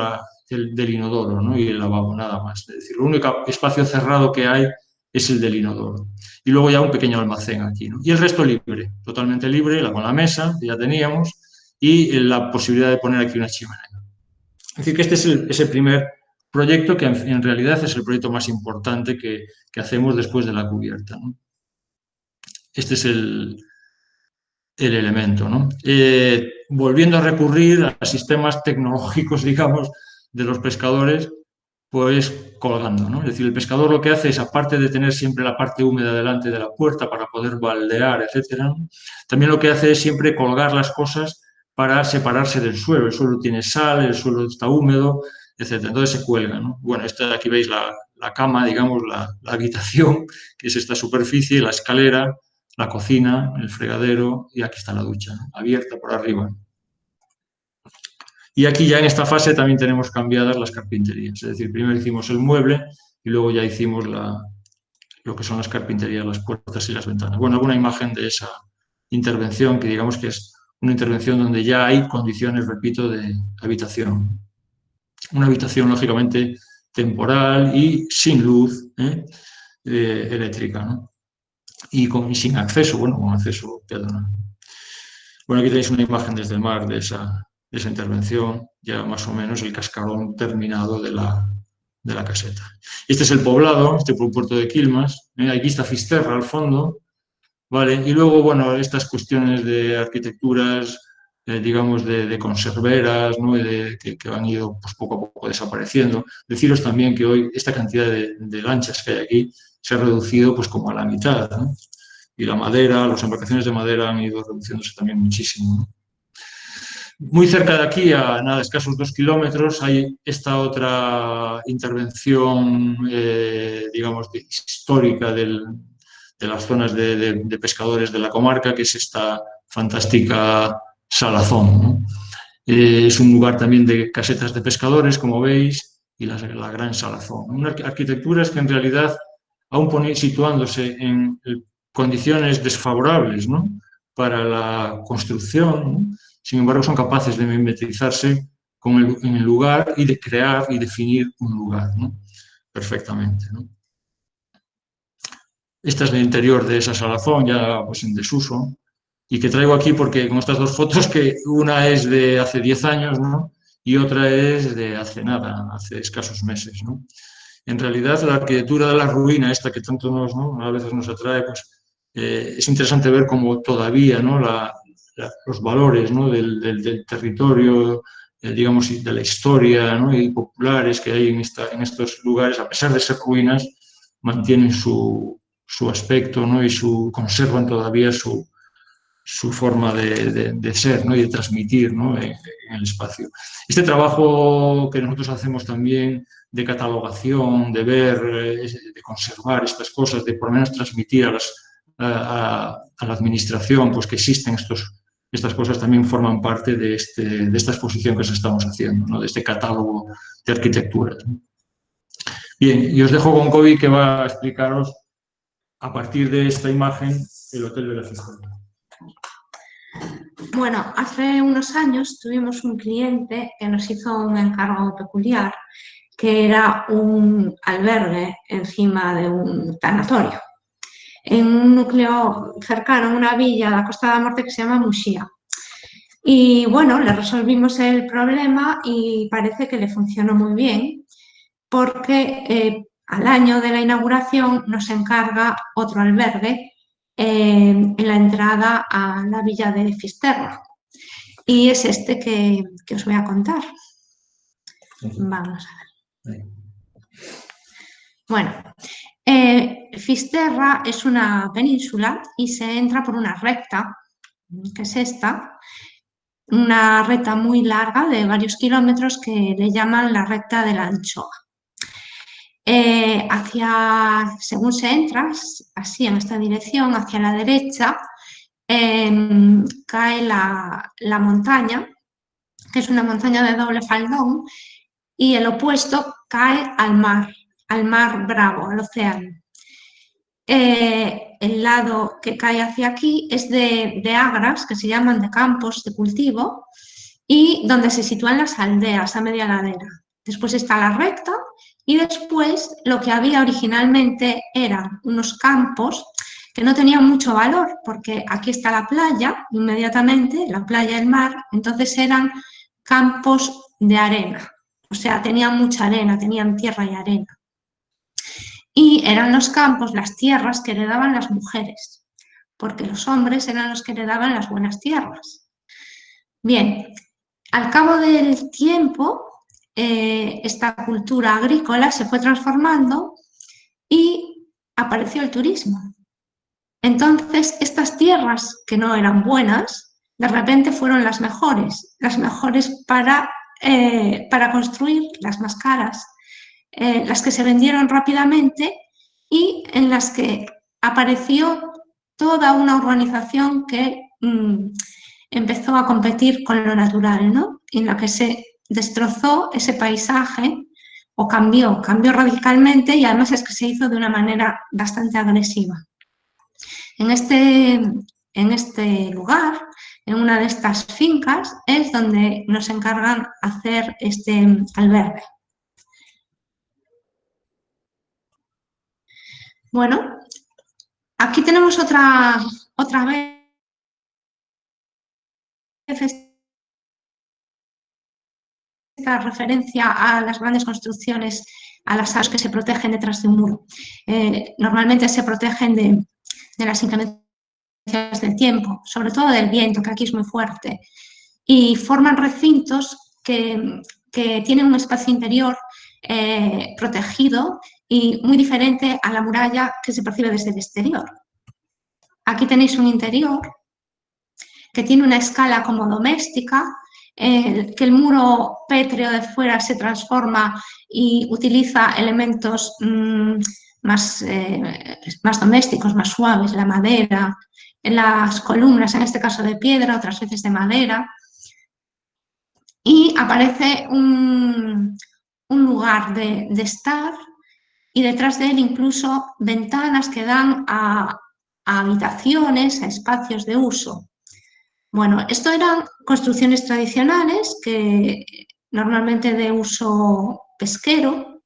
del inodoro, ¿no? Y el lavabo, nada más. Es decir, el único espacio cerrado que hay es el del inodoro. Y luego ya un pequeño almacén aquí, ¿no? Y el resto libre, totalmente libre, con la mesa que ya teníamos y la posibilidad de poner aquí una chimenea. Es decir, que este es el primer proyecto que en realidad es el proyecto más importante que hacemos después de la cubierta, ¿no? Este es el elemento, ¿no? Volviendo a recurrir a sistemas tecnológicos, digamos, de los pescadores, pues colgando, ¿no? Es decir, el pescador lo que hace es, aparte de tener siempre la parte húmeda delante de la puerta para poder baldear, etcétera, ¿no? También lo que hace es siempre colgar las cosas para separarse del suelo. El suelo tiene sal, el suelo está húmedo, etcétera. Entonces se cuelga, ¿no? Bueno, aquí veis la cama, digamos, la habitación, que es esta superficie, la escalera, la cocina, el fregadero y aquí está la ducha, ¿no? Abierta por arriba. Y aquí ya en esta fase también tenemos cambiadas las carpinterías, es decir, primero hicimos el mueble y luego ya hicimos lo que son las carpinterías, las puertas y las ventanas. Bueno, alguna imagen de esa intervención que digamos que es una intervención donde ya hay condiciones, repito, de habitación. Una habitación lógicamente temporal y sin luz eléctrica, ¿no? Y sin acceso, bueno, con acceso peatonal. Bueno, aquí tenéis una imagen desde el mar de esa intervención, ya más o menos el cascarón terminado de la caseta. Este es el poblado, este puerto de Quilmas, aquí está Fisterra al fondo, ¿vale? Y luego, bueno, estas cuestiones de arquitecturas digamos, de conserveras, ¿no? Que han ido pues, poco a poco desapareciendo. Deciros también que hoy esta cantidad de lanchas que hay aquí se ha reducido pues como a la mitad, ¿no? Y la madera, las embarcaciones de madera han ido reduciéndose también muchísimo, ¿no? Muy cerca de aquí, a nada, escasos 2 kilómetros, hay esta otra intervención, digamos, histórica de las zonas de pescadores de la comarca, que es esta fantástica Salazón, ¿no? Es un lugar también de casetas de pescadores, como veis, y la Gran Salazón. Unas arquitecturas que en realidad, aún situándose en condiciones desfavorables, ¿no? Para la construcción, ¿no? Sin embargo, son capaces de mimetizarse en el lugar y de crear y definir un lugar, ¿no? Perfectamente, ¿no? Esta es el interior de esa salazón, ya pues, en desuso, y que traigo aquí porque con estas dos fotos, que una es de hace 10 años, ¿no? Y otra es de hace nada, hace escasos meses, ¿no? En realidad, la arquitectura de la ruina, esta que tanto a veces nos atrae, pues es interesante ver cómo todavía, ¿no? Los valores, ¿no? del territorio, digamos, de la historia, ¿no? Y populares que hay en estos lugares, a pesar de ser ruinas, mantienen su aspecto, ¿no? Y conservan todavía su forma de ser, ¿no? Y de transmitir, ¿no? En el espacio. Este trabajo que nosotros hacemos también de catalogación, de ver, de conservar estas cosas, de por lo menos transmitir a la administración pues, que existen estas cosas, también forman parte de esta exposición que os estamos haciendo, ¿no? De este catálogo de arquitecturas, ¿no? Bien, y os dejo con Kobe, que va a explicaros a partir de esta imagen el Hotel de la Cisterna. Bueno, hace unos años tuvimos un cliente que nos hizo un encargo peculiar, que era un albergue encima de un tanatorio, en un núcleo cercano, en una villa de la Costa de la Morte que se llama Muxía. Y bueno, le resolvimos el problema y parece que le funcionó muy bien, porque al año de la inauguración nos encarga otro albergue en la entrada a la villa de Fisterra. Y es este que os voy a contar. Vamos a ver. Bueno, Fisterra es una península y se entra por una recta, que es esta, una recta muy larga de varios kilómetros que le llaman la recta de la anchoa. Según se entra, así en esta dirección, hacia la derecha, cae la montaña, que es una montaña de doble faldón, y el opuesto cae al mar Bravo, al océano. El lado que cae hacia aquí es de agras, que se llaman de campos de cultivo, y donde se sitúan las aldeas a media ladera. Después está la recta y después lo que había originalmente eran unos campos que no tenían mucho valor, porque aquí está la playa, inmediatamente, la playa y el mar, entonces eran campos de arena, o sea, tenían mucha arena, tenían tierra y arena. Y eran los campos, las tierras que heredaban las mujeres, porque los hombres eran los que heredaban las buenas tierras. Bien, al cabo del tiempo, esta cultura agrícola se fue transformando y apareció el turismo. Entonces, estas tierras que no eran buenas, de repente fueron las mejores para construir, las más caras, las que se vendieron rápidamente y en las que apareció toda una urbanización que empezó a competir con lo natural, ¿no? En la que se destrozó ese paisaje o cambió radicalmente, y además es que se hizo de una manera bastante agresiva. En este lugar, en una de estas fincas, es donde nos encargan hacer este albergue. Bueno, aquí tenemos otra vez esta referencia a las grandes construcciones, a las aves que se protegen detrás de un muro. Normalmente se protegen de las inclemencias del tiempo, sobre todo del viento, que aquí es muy fuerte. y forman recintos que tienen un espacio interior protegido y muy diferente a la muralla que se percibe desde el exterior. Aquí tenéis un interior que tiene una escala como doméstica, que el muro pétreo de fuera se transforma y utiliza elementos más domésticos, más suaves, la madera, las columnas, en este caso de piedra, otras veces de madera, y aparece un lugar de estar y detrás de él incluso ventanas que dan a habitaciones, a espacios de uso. Bueno, esto eran construcciones tradicionales que normalmente de uso pesquero,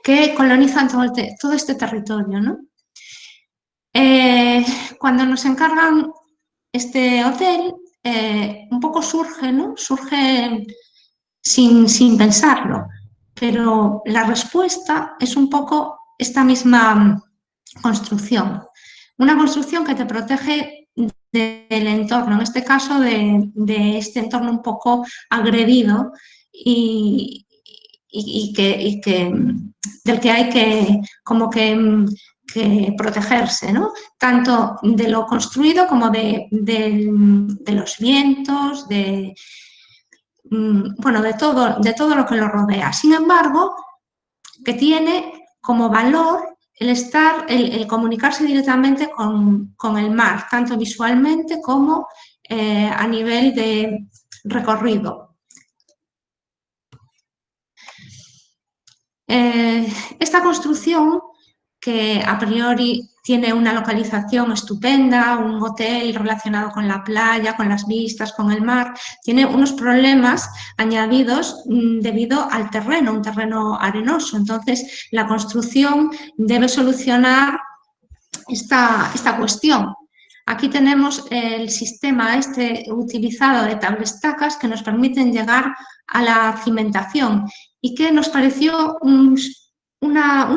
que colonizan todo este territorio, ¿no? Cuando nos encargan este hotel, un poco surge, ¿no? Surge sin pensarlo, pero la respuesta es un poco esta misma construcción. Una construcción que te protege del entorno, en este caso de este entorno un poco agredido y del que hay que protegerse, ¿no? Tanto de lo construido como de los vientos, bueno, de todo lo que lo rodea. Sin embargo, que tiene como valor el comunicarse directamente con el mar, tanto visualmente como a nivel de recorrido. Esta construcción, que a priori tiene una localización estupenda, un hotel relacionado con la playa, con las vistas, con el mar, tiene unos problemas añadidos debido al terreno, un terreno arenoso. Entonces, la construcción debe solucionar esta cuestión. Aquí tenemos el sistema utilizado de tablestacas que nos permiten llegar a la cimentación y que nos pareció un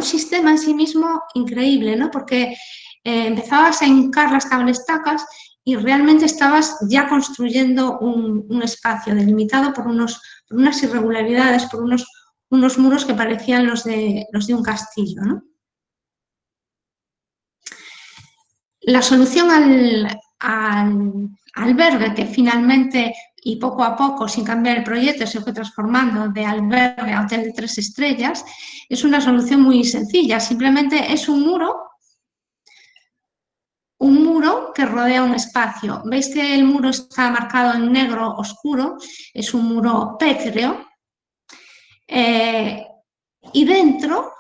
sistema en sí mismo increíble, ¿no? Porque empezabas a hincar las tablestacas y realmente estabas ya construyendo un espacio delimitado por unas irregularidades, por unos muros que parecían los de un castillo, ¿no? La solución al albergue, que finalmente y poco a poco, sin cambiar el proyecto, se fue transformando de albergue a hotel de 3 estrellas, es una solución muy sencilla. Simplemente es un muro que rodea un espacio. ¿Veis que el muro está marcado en negro oscuro? Es un muro pétreo. Y dentro,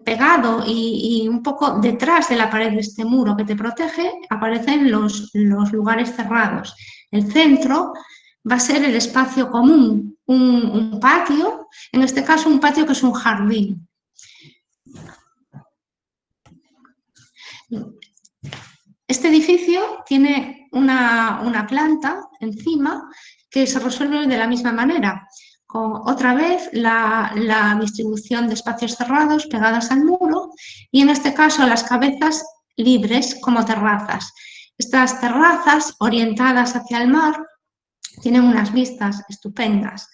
pegado y un poco detrás de la pared de este muro que te protege, aparecen los lugares cerrados. El centro va a ser el espacio común, un patio, en este caso un patio que es un jardín. Este edificio tiene una planta encima que se resuelve de la misma manera. Otra vez la distribución de espacios cerrados pegadas al muro y en este caso las cabezas libres como terrazas. Estas terrazas orientadas hacia el mar tienen unas vistas estupendas.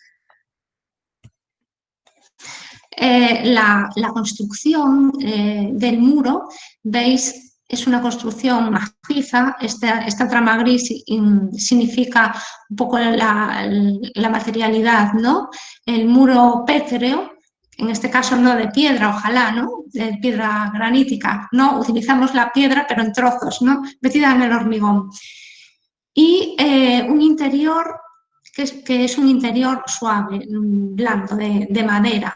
La construcción del muro, veis, es una construcción maciza. Esta trama gris significa un poco la materialidad, ¿no? El muro pétreo, en este caso no de piedra, ojalá, ¿no? De piedra granítica. No utilizamos la piedra, pero en trozos, ¿no? Metida en el hormigón. Y un interior que es un interior suave, blando, de madera,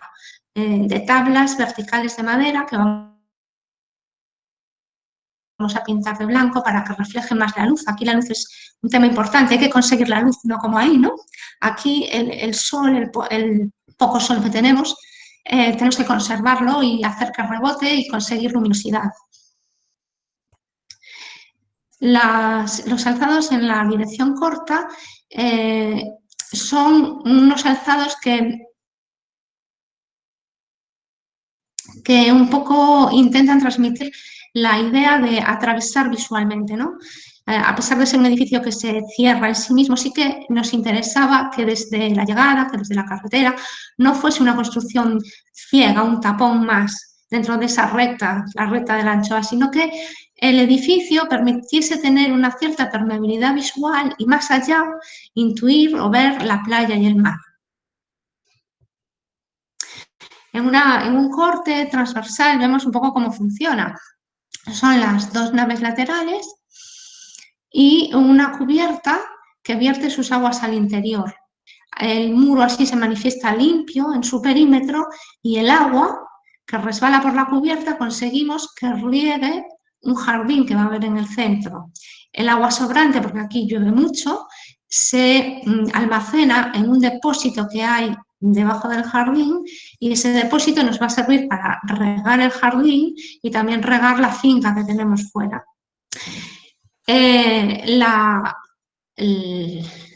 de tablas verticales de madera que vamos a pintar de blanco para que refleje más la luz. Aquí la luz es un tema importante, hay que conseguir la luz, no como ahí, ¿no? Aquí el sol, el poco sol que tenemos que conservarlo y hacer que rebote y conseguir luminosidad. Los alzados en la dirección corta son unos alzados que un poco intentan transmitir la idea de atravesar visualmente, ¿no? a pesar de ser un edificio que se cierra en sí mismo, sí que nos interesaba que desde la llegada, que desde la carretera, no fuese una construcción ciega, un tapón más dentro de esa recta, la recta de la anchoa, sino que el edificio permitiese tener una cierta permeabilidad visual y más allá intuir o ver la playa y el mar. En un corte transversal vemos un poco cómo funciona. Son las dos naves laterales y una cubierta que vierte sus aguas al interior. El muro así se manifiesta limpio en su perímetro y el agua que resbala por la cubierta conseguimos que riegue un jardín que va a haber en el centro. El agua sobrante, porque aquí llueve mucho, se almacena en un depósito que hay debajo del jardín y ese depósito nos va a servir para regar el jardín y también regar la finca que tenemos fuera.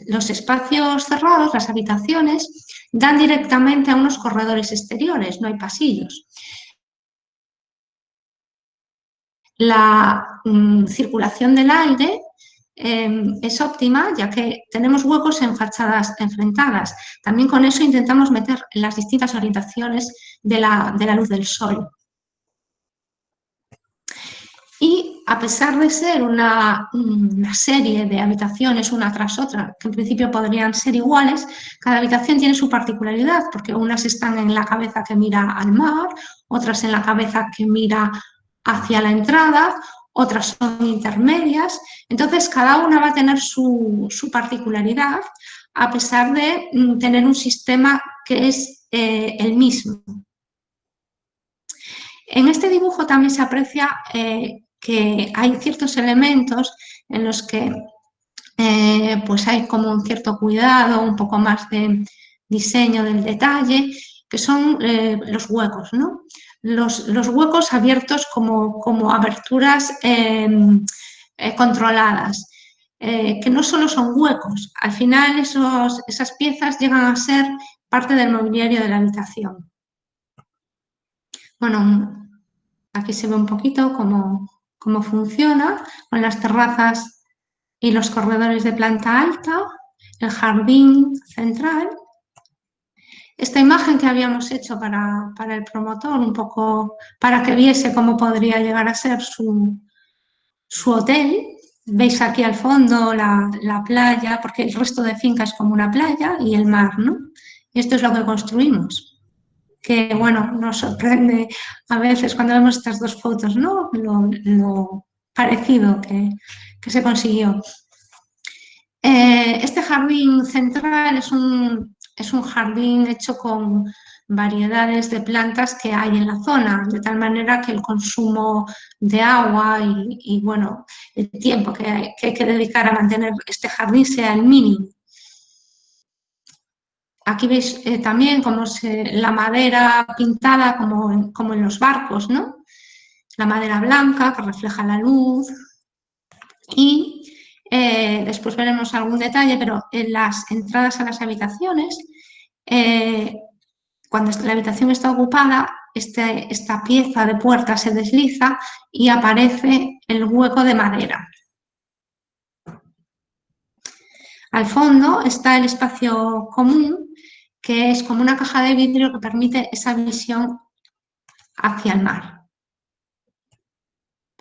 Los espacios cerrados, las habitaciones, dan directamente a unos corredores exteriores, no hay pasillos. La circulación del aire es óptima, ya que tenemos huecos en fachadas enfrentadas. También con eso intentamos meter las distintas orientaciones de la luz del sol. Y a pesar de ser una serie de habitaciones una tras otra, que en principio podrían ser iguales, cada habitación tiene su particularidad, porque unas están en la cabeza que mira al mar, otras en la cabeza que mira hacia la entrada, otras son intermedias. Entonces, cada una va a tener su particularidad, a pesar de tener un sistema que es el mismo. En este dibujo también se aprecia que hay ciertos elementos en los que pues hay como un cierto cuidado, un poco más de diseño del detalle, que son los huecos, ¿no? Los huecos abiertos como aberturas controladas, que no solo son huecos, al final esas piezas llegan a ser parte del mobiliario de la habitación. Bueno, aquí se ve un poquito cómo funciona con las terrazas y los corredores de planta alta, el jardín central. Esta imagen que habíamos hecho para el promotor, un poco para que viese cómo podría llegar a ser su hotel. Veis aquí al fondo la playa, porque el resto de finca es como una playa y el mar, ¿no? Y esto es lo que construimos. Que, bueno, nos sorprende a veces cuando vemos estas dos fotos, ¿no? Lo parecido que se consiguió. Este jardín central es un jardín hecho con variedades de plantas que hay en la zona, de tal manera que el consumo de agua y bueno, el tiempo que hay que dedicar a mantener este jardín sea el mínimo. Aquí veis también cómo la madera pintada como en los barcos, ¿no? La madera blanca que refleja la luz. Y después veremos algún detalle, pero en las entradas a las habitaciones, cuando la habitación está ocupada, esta pieza de puerta se desliza y aparece el hueco de madera. Al fondo está el espacio común, que es como una caja de vidrio que permite esa visión hacia el mar.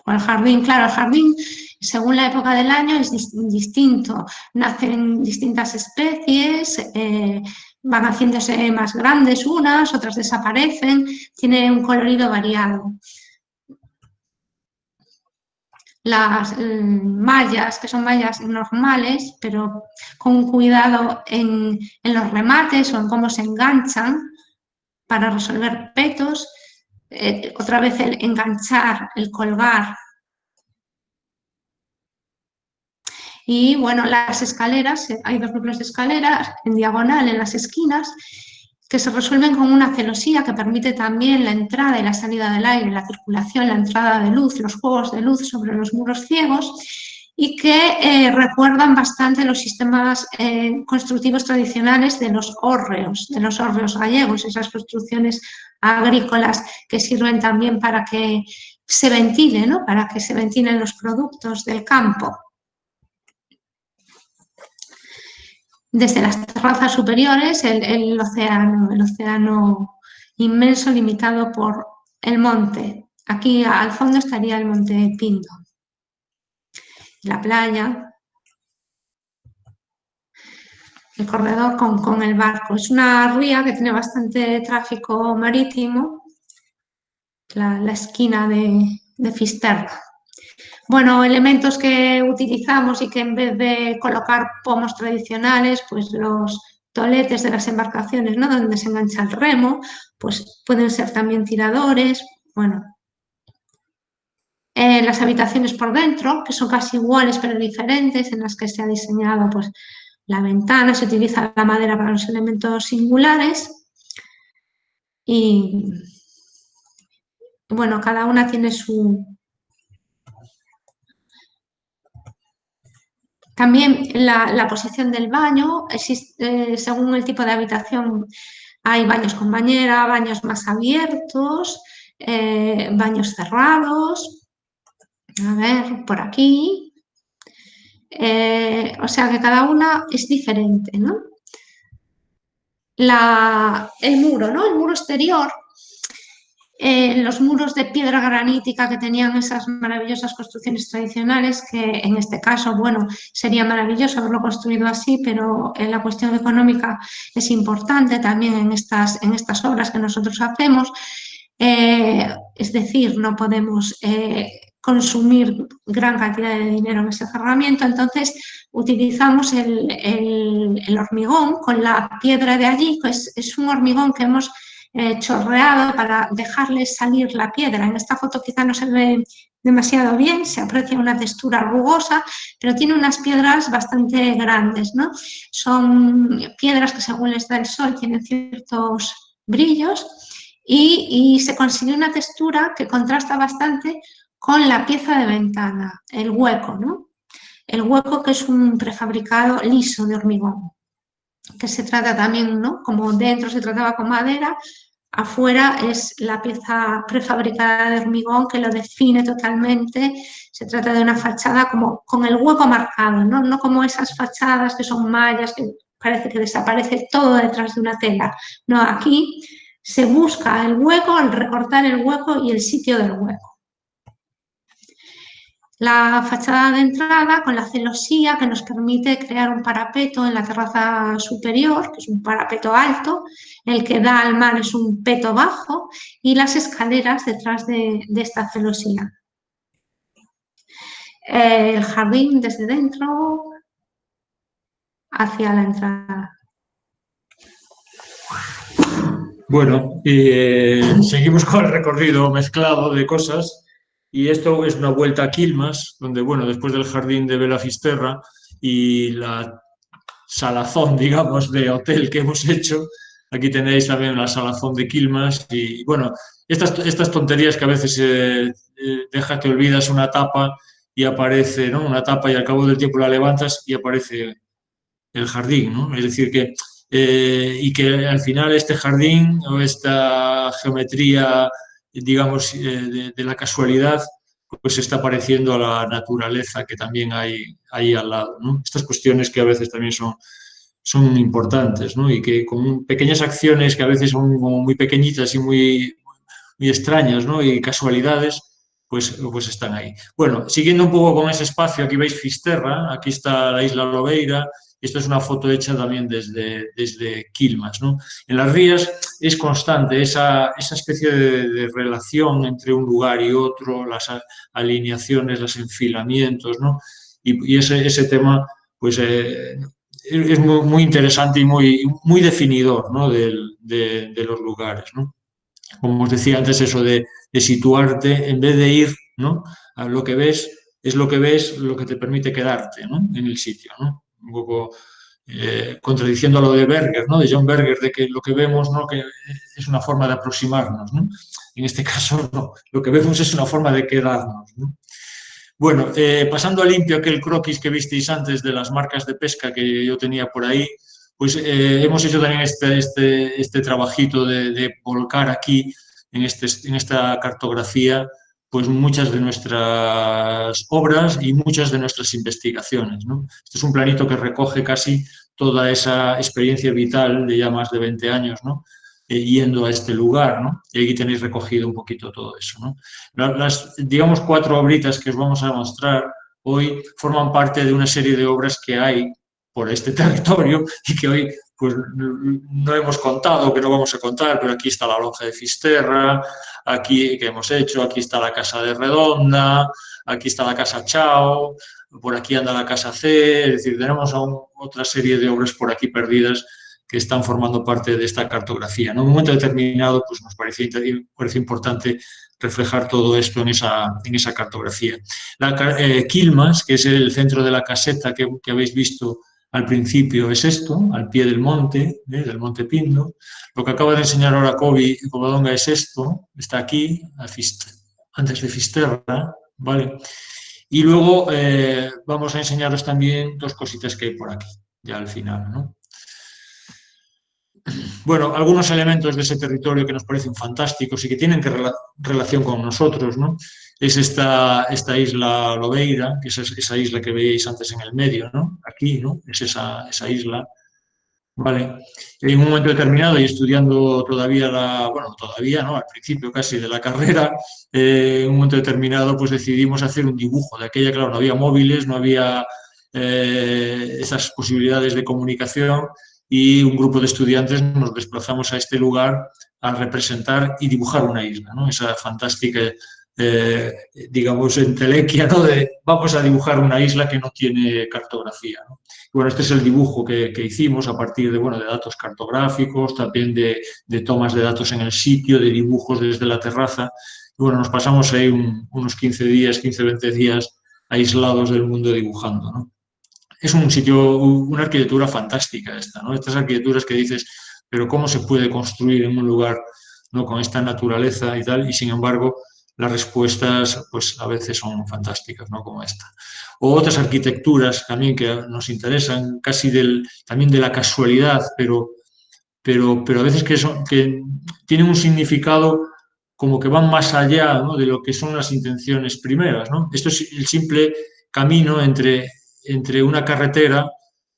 O el jardín, claro, el jardín, según la época del año, es distinto. Nacen distintas especies, van haciéndose más grandes unas, otras desaparecen, tiene un colorido variado. Las mallas, que son mallas normales, pero con cuidado en los remates o en cómo se enganchan para resolver petos. Otra vez el enganchar, el colgar. Y bueno, las escaleras, hay dos grupos de escaleras en diagonal en las esquinas que se resuelven con una celosía que permite también la entrada y la salida del aire, la circulación, la entrada de luz, los juegos de luz sobre los muros ciegos y que recuerdan bastante los sistemas constructivos tradicionales de los hórreos gallegos, esas construcciones agrícolas que sirven también para que se ventile, ¿no? Para que se ventilen los productos del campo. Desde las terrazas superiores, el océano inmenso limitado por el monte. Aquí al fondo estaría el monte Pindo, la playa, el corredor con el barco. Es una ría que tiene bastante tráfico marítimo, la esquina de Fisterra. Bueno, elementos que utilizamos y que en vez de colocar pomos tradicionales, pues los toletes de las embarcaciones, ¿no? Donde se engancha el remo, pues pueden ser también tiradores. Bueno, las habitaciones por dentro, que son casi iguales pero diferentes, en las que se ha diseñado pues, la ventana, se utiliza la madera para los elementos singulares y bueno, cada una tiene su... También la posición del baño, existe, según el tipo de habitación, hay baños con bañera, baños más abiertos, baños cerrados. A ver, por aquí. O sea que cada una es diferente, ¿no? El muro, ¿no? El muro exterior, los muros de piedra granítica que tenían esas maravillosas construcciones tradicionales, que en este caso, bueno, sería maravilloso haberlo construido así, pero la cuestión económica es importante también en estas obras que nosotros hacemos. Es decir, no podemos consumir gran cantidad de dinero en ese cerramiento, entonces utilizamos el hormigón con la piedra de allí, que es un hormigón que hemos chorreado para dejarle salir la piedra. En esta foto quizá no se ve demasiado bien, se aprecia una textura rugosa, pero tiene unas piedras bastante grandes, ¿no? Son piedras que según les da el sol tienen ciertos brillos y se consigue una textura que contrasta bastante con la pieza de ventana, el hueco, ¿no? El hueco, que es un prefabricado liso de hormigón, que se trata también, ¿no? Como dentro se trataba con madera, afuera es la pieza prefabricada de hormigón que lo define totalmente. Se trata de una fachada como con el hueco marcado, ¿no? No como esas fachadas que son mallas, que parece que desaparece todo detrás de una tela. No, aquí se busca el hueco, el recortar el hueco y el sitio del hueco. La fachada de entrada con la celosía que nos permite crear un parapeto en la terraza superior, que es un parapeto alto, el que da al mar es un peto bajo y las escaleras detrás de esta celosía. El jardín desde dentro hacia la entrada. Bueno, seguimos con el recorrido mezclado de cosas y esto es una vuelta a Quilmas, donde, bueno, después del jardín de Vela Fisterra y la salazón, digamos, de hotel que hemos hecho, aquí tenéis también la salazón de Quilmas y, bueno, estas tonterías que a veces deja que olvidas una tapa y aparece, ¿no? Una tapa y al cabo del tiempo la levantas y aparece el jardín, ¿no? Es decir, y que al final este jardín o esta geometría, digamos, de la casualidad, pues está pareciendo a la naturaleza que también hay ahí al lado, ¿no? Estas cuestiones que a veces también son importantes, ¿no? Y que con pequeñas acciones que a veces son como muy pequeñitas y muy extrañas, ¿no? Y casualidades, pues están ahí. Bueno, siguiendo un poco con ese espacio, aquí veis Fisterra, aquí está la isla Lobeira. Esto es una foto hecha también desde Quilmas, ¿no? En las rías es constante esa especie de relación entre un lugar y otro, las alineaciones, los enfilamientos, ¿no? Y ese tema, pues, es muy interesante y muy definidor, ¿no? de los lugares, ¿no? Como os decía antes, eso de situarte, en vez de ir, ¿no? A lo que ves, es lo que ves lo que te permite quedarte, ¿no? En el sitio, ¿no? Un poco contradiciendo a lo de Berger, ¿no? De John Berger, de que lo que vemos, ¿no? Que es una forma de aproximarnos, ¿no? En este caso, no. Lo que vemos es una forma de quedarnos, ¿no? Bueno, pasando a limpio aquel croquis que visteis antes de las marcas de pesca que yo tenía por ahí, pues hemos hecho también este trabajito de volcar aquí en esta cartografía pues muchas de nuestras obras y muchas de nuestras investigaciones, ¿no? Este es un planito que recoge casi toda esa experiencia vital de ya más de 20 años, ¿no? Yendo a este lugar, ¿no? Y aquí tenéis recogido un poquito todo eso, ¿no? Las, digamos, 4 obritas que os vamos a mostrar hoy forman parte de una serie de obras que hay por este territorio y que hoy pues no hemos contado, que no vamos a contar, pero aquí está la lonja de Fisterra, aquí que hemos hecho, aquí está la casa de Redonda, aquí está la casa Chao, por aquí anda la casa C, es decir, tenemos otra serie de obras por aquí perdidas que están formando parte de esta cartografía. En un momento determinado, pues nos parece importante reflejar todo esto en esa cartografía. Quilmas, que es el centro de la caseta que habéis visto al principio, es esto, al pie del monte, del Monte Pindo. Lo que acaba de enseñar ahora Covadonga es esto, está aquí, antes de Fisterra, ¿vale? Y luego vamos a enseñaros también 2 cositas que hay por aquí, ya al final, ¿no? Bueno, algunos elementos de ese territorio que nos parecen fantásticos y que tienen relación con nosotros, ¿no? Es esta isla Lobeira, que es esa isla que veis antes en el medio, ¿no? Aquí, ¿no? Es esa isla, ¿vale? En un momento determinado y estudiando todavía bueno, todavía, ¿no? Al principio casi de la carrera, en un momento determinado pues decidimos hacer un dibujo de aquella, claro, no había móviles, no había esas posibilidades de comunicación y un grupo de estudiantes nos desplazamos a este lugar a representar y dibujar una isla, ¿no? Esa fantástica, digamos, entelequia, ¿no? De vamos a dibujar una isla que no tiene cartografía, ¿no? Bueno, este es el dibujo que hicimos a partir de, bueno, de datos cartográficos, también de tomas de datos en el sitio, de dibujos desde la terraza. Y bueno, nos pasamos ahí unos 15 días, 15, 20 días aislados del mundo dibujando, ¿no? Es un sitio, una arquitectura fantástica esta, ¿no? Estas arquitecturas que dices, pero ¿cómo se puede construir en un lugar, ¿no? Con esta naturaleza y tal? Y sin embargo, las respuestas, pues a veces son fantásticas, ¿no? Como esta. O otras arquitecturas también que nos interesan, casi también de la casualidad, pero a veces que tienen un significado como que van más allá, ¿no? De lo que son las intenciones primeras, ¿no? Esto es el simple camino entre una carretera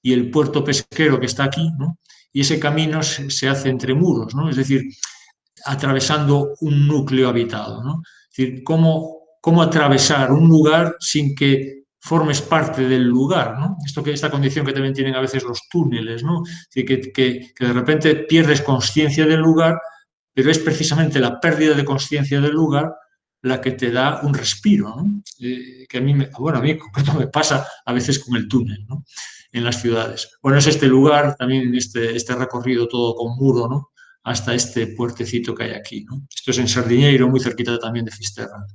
y el puerto pesquero que está aquí, ¿no? Y ese camino se hace entre muros, ¿no? Es decir, atravesando un núcleo habitado, ¿no? Es decir, cómo atravesar un lugar sin que formes parte del lugar, ¿no? Esta condición que también tienen a veces los túneles, ¿no? Es decir, que de repente pierdes conciencia del lugar, pero es precisamente la pérdida de conciencia del lugar la que te da un respiro, ¿no? Que a mí, bueno, a mí en concreto me pasa a veces con el túnel, ¿no? En las ciudades. Bueno, es este lugar, también este recorrido todo con muro, ¿no? Hasta este puertecito que hay aquí, ¿no? Esto es en Sardiñeiro, muy cerquita también de Fisterra.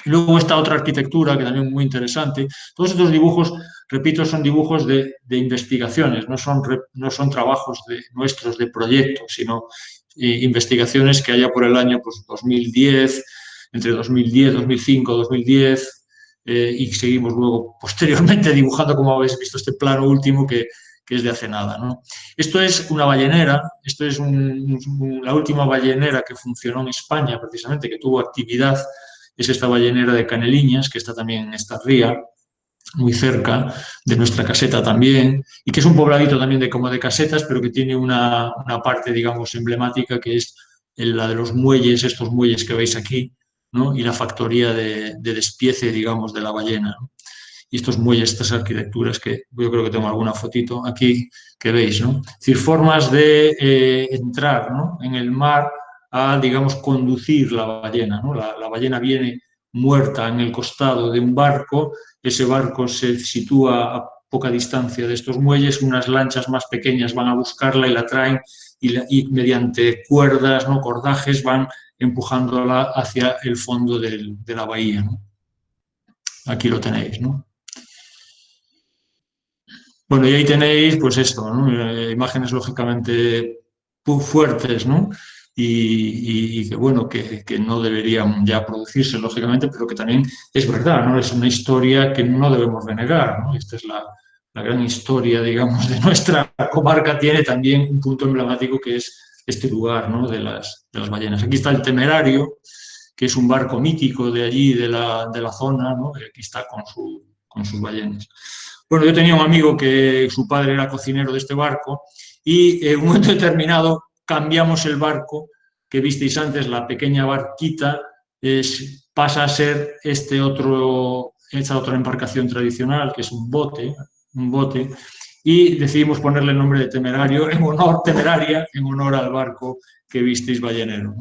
Y luego esta otra arquitectura que también es muy interesante. Todos estos dibujos, repito, son dibujos de investigaciones, no son trabajos nuestros de proyectos, sino investigaciones que haya por el año pues, 2010, entre 2010, 2005, 2010, y seguimos luego posteriormente dibujando, como habéis visto, este plano último que es de hace nada, ¿no? Esto es una ballenera, esto es la última ballenera que funcionó en España, precisamente, que tuvo actividad, es esta ballenera de Caneliñas, que está también en esta ría, muy cerca de nuestra caseta también, y que es un pobladito también como de casetas, pero que tiene una parte, digamos, emblemática, que es la de los muelles, estos muelles que veis aquí, ¿no? Y la factoría de despiece, digamos, de la ballena, ¿no? Y estos muelles, estas arquitecturas que yo creo que tengo alguna fotito aquí que veis, ¿no? Es decir, formas de entrar, ¿no? En el mar a, digamos, conducir la ballena, ¿no? La ballena viene muerta en el costado de un barco, ese barco se sitúa a poca distancia de estos muelles, unas lanchas más pequeñas van a buscarla y la traen y mediante cuerdas, ¿no? Cordajes van empujándola hacia el fondo de la bahía, ¿no? Aquí lo tenéis, ¿no? Bueno, y ahí tenéis, pues esto, ¿no? Imágenes lógicamente fuertes, ¿no? Y que, bueno, que no deberían ya producirse, lógicamente, pero que también es verdad, ¿no? Es una historia que no debemos de negar, ¿no? Esta es la gran historia, digamos, de nuestra comarca. Tiene también un punto emblemático que es este lugar, ¿no? De las ballenas. Aquí está el Temerario, que es un barco mítico de allí, de la zona, ¿no? Y aquí está con sus ballenas. Bueno, yo tenía un amigo que su padre era cocinero de este barco y en un momento determinado cambiamos el barco que visteis antes, la pequeña barquita, pasa a ser esta otra embarcación tradicional, que es un bote, y decidimos ponerle el nombre de Temeraria, en honor al barco que visteis ballenero.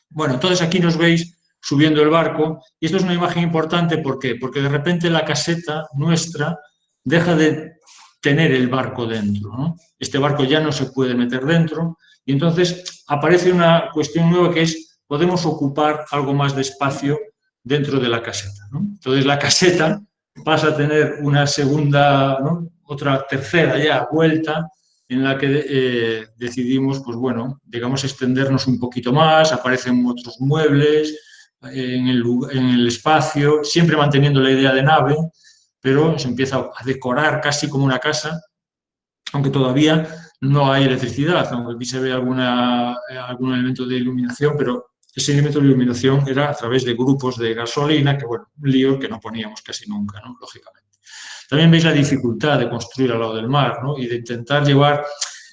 Bueno, entonces aquí nos veis subiendo el barco, y esto es una imagen importante, ¿por qué? Porque de repente la caseta nuestra deja de tener el barco dentro, ¿no? Este barco ya no se puede meter dentro, y entonces aparece una cuestión nueva que es, podemos ocupar algo más de espacio dentro de la caseta, ¿no? Entonces la caseta pasa a tener una segunda, ¿no? Otra tercera ya vuelta, en la que decidimos, pues bueno, digamos, extendernos un poquito más, aparecen otros muebles en el espacio, siempre manteniendo la idea de nave, pero se empieza a decorar casi como una casa, aunque todavía no hay electricidad, aunque aquí se ve algún elemento de iluminación, pero ese elemento de iluminación era a través de grupos de gasolina, que bueno, un lío que no poníamos casi nunca, ¿no? Lógicamente. También veis la dificultad de construir al lado del mar, ¿no? Y de intentar llevar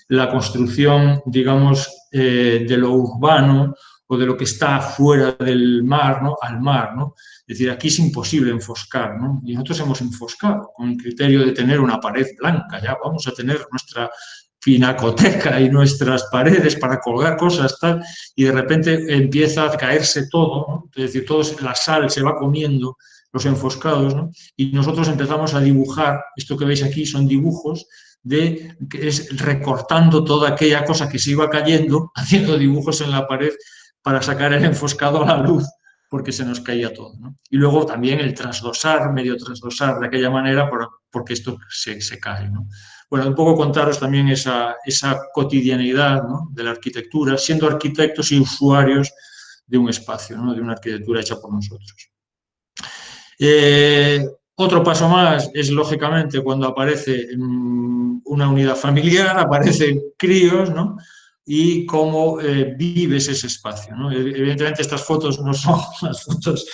la construcción, digamos, de lo urbano o de lo que está fuera del mar, ¿no? Al mar, ¿no? Es decir, aquí es imposible enfoscar, ¿no? Y nosotros hemos enfoscado con el criterio de tener una pared blanca, ya vamos a tener nuestra pinacoteca y nuestras paredes para colgar cosas, tal, y de repente empieza a caerse todo, ¿no? Es decir, la sal se va comiendo los enfoscados, ¿no? Y nosotros empezamos a dibujar, esto que veis aquí son dibujos, que es recortando toda aquella cosa que se iba cayendo, haciendo dibujos en la pared para sacar el enfoscado a la luz, porque se nos caía todo, ¿no? Y luego también el trasdosar, medio trasdosar de aquella manera, porque esto se cae, ¿no? Bueno, un poco contaros también esa cotidianidad, ¿no? De la arquitectura, siendo arquitectos y usuarios de un espacio, ¿no? De una arquitectura hecha por nosotros. Otro paso más es, lógicamente, cuando aparece una unidad familiar, aparecen críos, ¿no? Y cómo vives ese espacio, ¿no? Evidentemente estas fotos no son las fotos,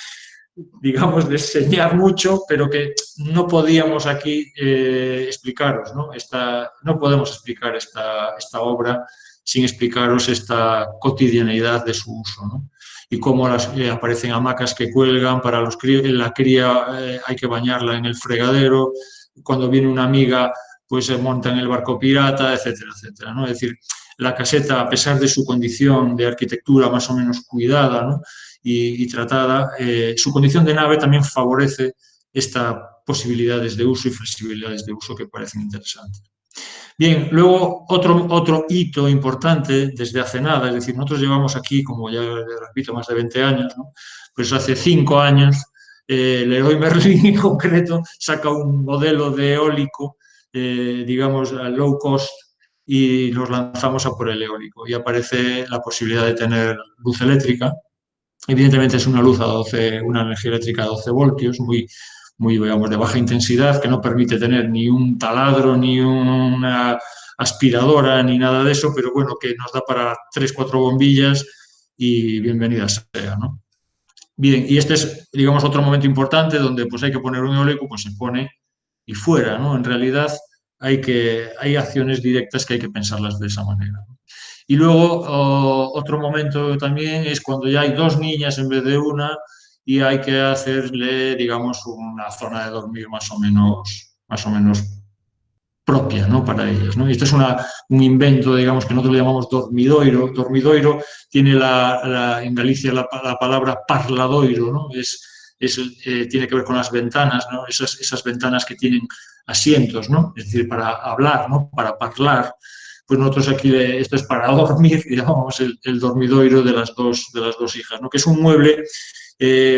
digamos, de enseñar mucho, pero que no podíamos aquí explicaros, ¿no? No podemos explicar esta obra sin explicaros esta cotidianeidad de su uso, ¿no? Y cómo aparecen hamacas que cuelgan para los críos, la cría hay que bañarla en el fregadero, cuando viene una amiga pues se monta en el barco pirata, etcétera, etcétera, ¿no? Es decir, la caseta, a pesar de su condición de arquitectura más o menos cuidada, ¿no? y tratada, su condición de nave también favorece estas posibilidades de uso y flexibilidades de uso que parecen interesantes. Bien, luego otro hito importante desde hace nada, es decir, nosotros llevamos aquí, como ya repito, más de 20 años, ¿no? Pues hace 5 años Leroy Merlin en concreto saca un modelo de eólico, digamos, low cost, y nos lanzamos a por el eólico. Y aparece la posibilidad de tener luz eléctrica. Evidentemente es una luz una energía eléctrica de 12 voltios, muy, digamos, de baja intensidad, que no permite tener ni un taladro, ni una aspiradora, ni nada de eso, pero bueno, que nos da para 3, 4 bombillas y bienvenida sea, ¿no? Bien, y este es, digamos, otro momento importante donde pues hay que poner un eólico, pues se pone y fuera, ¿no? En realidad hay acciones directas que hay que pensarlas de esa manera, ¿no? Y luego otro momento también es cuando ya hay 2 niñas en vez de una y hay que hacerle, digamos, una zona de dormir más o menos propia, ¿no? Para ellas, ¿no? Y esto es un invento, digamos, que nosotros le llamamos dormidoiro. Dormidoiro tiene en Galicia la palabra parladoiro, ¿no? Tiene que ver con las ventanas, ¿no? Esas ventanas que tienen asientos, ¿no? Es decir, para hablar, ¿no? Para parlar. Pues nosotros aquí, esto es para dormir, y llamamos el dormidoiro de las dos hijas, ¿no? Que es un mueble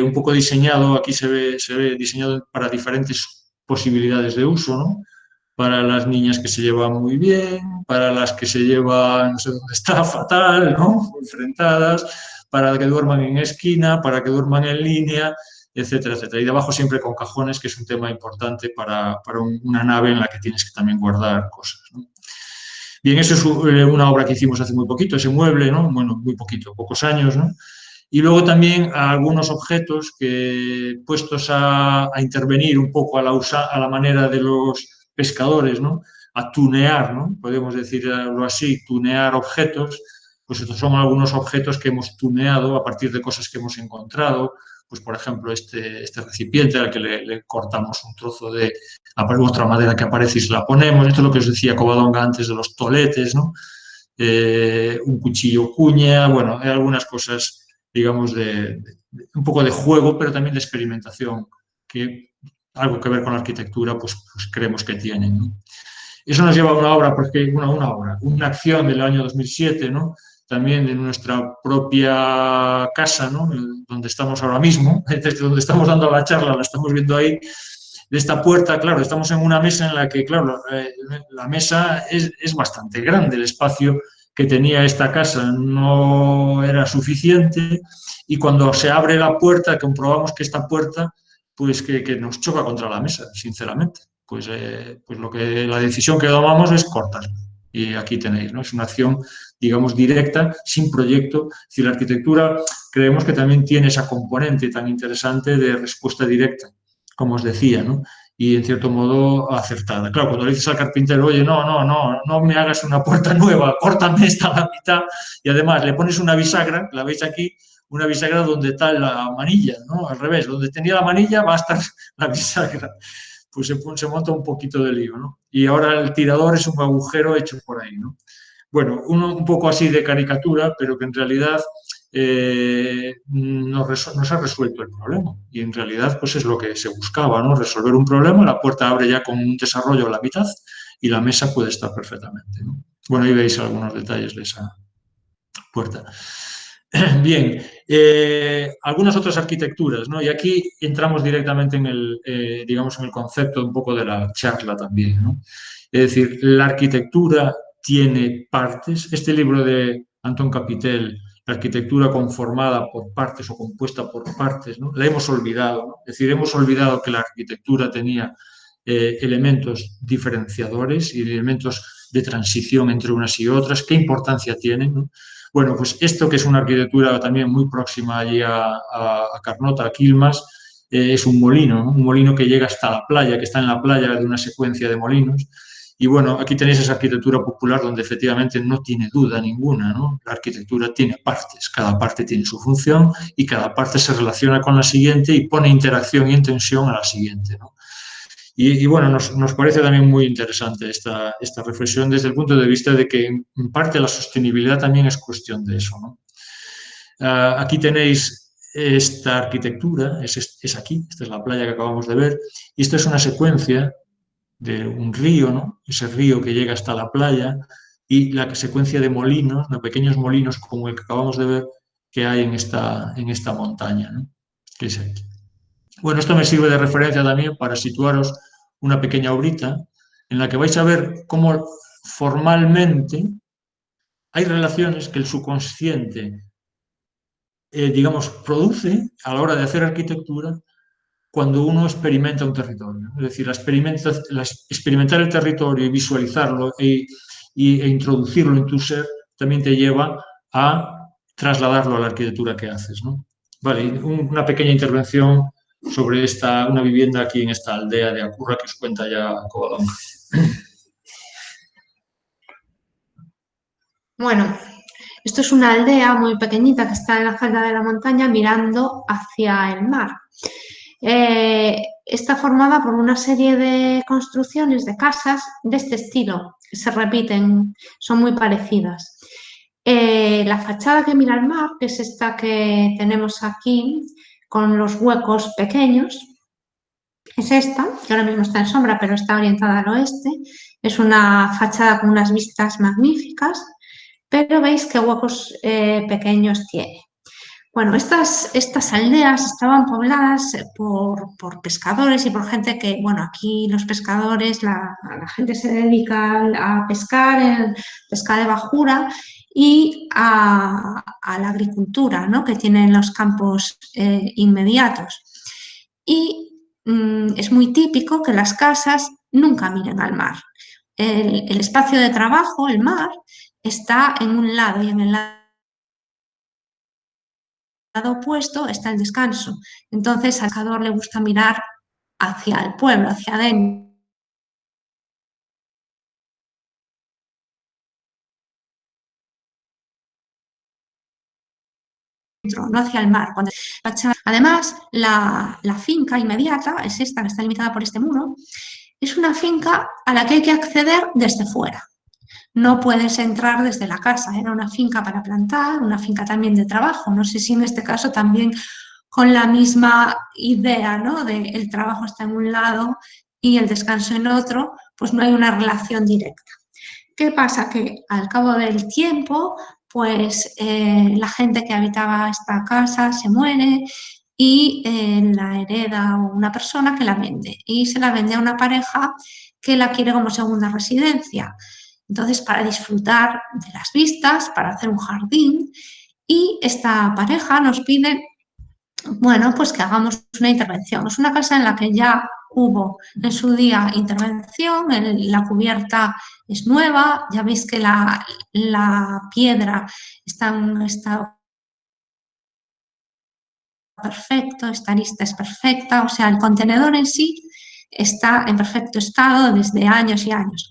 un poco diseñado, aquí se ve diseñado para diferentes posibilidades de uso, ¿no? Para las niñas que se llevan muy bien, para las que se llevan, no sé dónde está, fatal, ¿no? Enfrentadas, para que duerman en esquina, para que duerman en línea, etcétera, etcétera. Y debajo siempre con cajones, que es un tema importante para una nave en la que tienes que también guardar cosas, ¿no? Bien, eso es una obra que hicimos hace muy poquito, ese mueble, ¿no? Bueno, muy poquito, pocos años, ¿no? Y luego también algunos objetos que, puestos a intervenir un poco a la manera de los pescadores, ¿no?, a tunear, ¿no?, podemos decirlo así, tunear objetos. Pues estos son algunos objetos que hemos tuneado a partir de cosas que hemos encontrado. Pues, por ejemplo, este recipiente al que le cortamos un trozo de otra madera que aparece y se la ponemos. Esto es lo que os decía Covadonga antes de los toletes, ¿no? Un cuchillo cuña, bueno, hay algunas cosas, digamos, un poco de juego, pero también de experimentación, que algo que ver con la arquitectura, pues creemos que tienen, ¿no? Eso nos lleva a una obra, porque una acción del año 2007, ¿no?, también de nuestra propia casa, ¿no?, donde estamos ahora mismo, desde donde estamos dando la charla, la estamos viendo ahí, de esta puerta. Claro, estamos en una mesa en la que, claro, la mesa es bastante grande, el espacio que tenía esta casa no era suficiente, y cuando se abre la puerta, comprobamos que esta puerta, pues que nos choca contra la mesa, sinceramente. Pues la decisión que tomamos es cortarla. Y aquí tenéis, ¿no? Es una acción, digamos, directa, sin proyecto. Si la arquitectura creemos que también tiene esa componente tan interesante de respuesta directa, como os decía, ¿no?, y en cierto modo acertada. Claro, cuando le dices al carpintero, oye, no me hagas una puerta nueva, córtame esta a la mitad, y además le pones una bisagra, la veis aquí, una bisagra donde está la manilla, ¿no?, al revés, donde tenía la manilla va a estar la bisagra. Pues se monta un poquito de lío, ¿no? Y ahora el tirador es un agujero hecho por ahí, ¿no? Bueno, un poco así de caricatura, pero que en realidad nos ha resuelto el problema. Y en realidad, pues es lo que se buscaba, ¿no? Resolver un problema. La puerta abre ya con un desarrollo a la mitad y la mesa puede estar perfectamente, ¿no? Bueno, ahí veis algunos detalles de esa puerta. Bien, algunas otras arquitecturas, ¿no? Y aquí entramos directamente en digamos, en el concepto un poco de la charla también, ¿no? Es decir, la arquitectura tiene partes. Este libro de Antón Capitel, La arquitectura conformada por partes o compuesta por partes, ¿no?, la hemos olvidado, ¿no? Es decir, hemos olvidado que la arquitectura tenía elementos diferenciadores y elementos de transición entre unas y otras. ¿Qué importancia tienen, ¿no? Bueno, pues esto, que es una arquitectura también muy próxima allí a Carnota, a Quilmas, es un molino, ¿no?, un molino que llega hasta la playa, que está en la playa de una secuencia de molinos. Y bueno, aquí tenéis esa arquitectura popular donde efectivamente no tiene duda ninguna, ¿no? La arquitectura tiene partes, cada parte tiene su función y cada parte se relaciona con la siguiente y pone interacción y en tensión a la siguiente, ¿no? Y bueno, nos parece también muy interesante esta reflexión desde el punto de vista de que en parte la sostenibilidad también es cuestión de eso, ¿no? Aquí tenéis esta arquitectura, es aquí, esta es la playa que acabamos de ver, y esta es una secuencia de un río, ¿no?, ese río que llega hasta la playa, y la secuencia de molinos, de pequeños molinos como el que acabamos de ver, que hay en esta montaña, ¿no?, que es aquí. Bueno, esto me sirve de referencia también para situaros una pequeña obrita en la que vais a ver cómo formalmente hay relaciones que el subconsciente, digamos, produce a la hora de hacer arquitectura cuando uno experimenta un territorio. Es decir, experimentar el territorio y visualizarlo e introducirlo en tu ser también te lleva a trasladarlo a la arquitectura que haces, ¿no? Vale, una pequeña intervención sobre una vivienda aquí en esta aldea de Acurra que os cuenta ya Covadonga. Bueno, esto es una aldea muy pequeñita que está en la falda de la montaña mirando hacia el mar. Está formada por una serie de construcciones de casas de este estilo, que se repiten, son muy parecidas. La fachada que mira al mar, que es esta que tenemos aquí, con los huecos pequeños, es esta, que ahora mismo está en sombra, pero está orientada al oeste. Es una fachada con unas vistas magníficas, pero veis qué huecos pequeños tiene. Bueno, estas aldeas estaban pobladas por pescadores y por gente que, bueno, aquí los pescadores, la gente se dedica a pescar, pesca de bajura y a la agricultura, ¿no?, que tienen los campos inmediatos. Y es muy típico que las casas nunca miren al mar. El espacio de trabajo, el mar, está en un lado y en el lado opuesto está el descanso. Entonces al pescador le gusta mirar hacia el pueblo, hacia adentro. no hacia el mar. Además, la finca inmediata, es esta que está limitada por este muro, es una finca a la que hay que acceder desde fuera. No puedes entrar desde la casa, era una finca para plantar, una finca también de trabajo. No sé si en este caso también con la misma idea, ¿no? De el trabajo está en un lado y el descanso en otro, pues no hay una relación directa. ¿Qué pasa? Que al cabo del tiempo, pues la gente que habitaba esta casa se muere y la hereda una persona que la vende y se la vende a una pareja que la quiere como segunda residencia. Entonces, para disfrutar de las vistas, para hacer un jardín, y esta pareja nos pide, bueno, pues que hagamos una intervención. Es una casa en la que ya hubo en su día intervención, la cubierta es nueva, ya veis que la piedra está en un estado perfecto, esta arista es perfecta, o sea, el contenedor en sí está en perfecto estado desde años y años.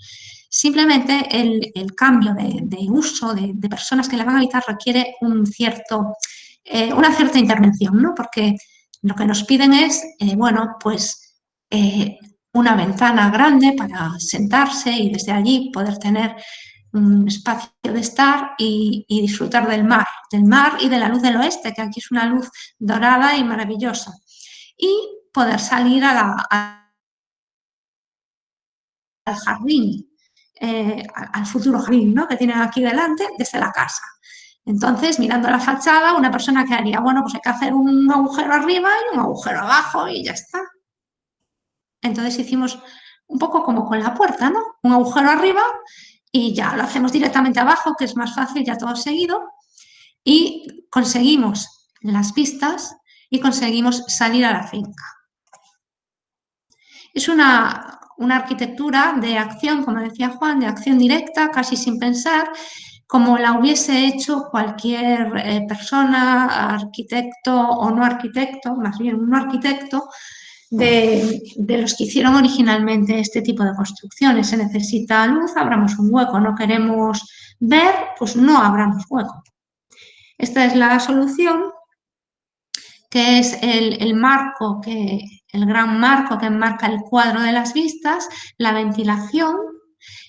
Simplemente el cambio de uso de personas que la van a habitar requiere una cierta intervención, ¿no? Porque lo que nos piden es, bueno, pues una ventana grande para sentarse y desde allí poder tener un espacio de estar y disfrutar del mar y de la luz del oeste, que aquí es una luz dorada y maravillosa. Y poder salir al jardín, al futuro jardín, ¿no? Que tienen aquí delante desde la casa. Entonces, mirando la fachada, una persona que haría, bueno, pues hay que hacer un agujero arriba y un agujero abajo y ya está. Entonces hicimos un poco como con la puerta, ¿no? Un agujero arriba y ya lo hacemos directamente abajo, que es más fácil, ya todo seguido. Y conseguimos las vistas y conseguimos salir a la finca. Es una arquitectura de acción, como decía Juan, de acción directa, casi sin pensar, como la hubiese hecho cualquier persona, arquitecto o no arquitecto, más bien un arquitecto, de los que hicieron originalmente este tipo de construcciones. Se necesita luz, abramos un hueco, no queremos ver, pues no abramos hueco. Esta es la solución, que es el marco, el gran marco que enmarca el cuadro de las vistas, la ventilación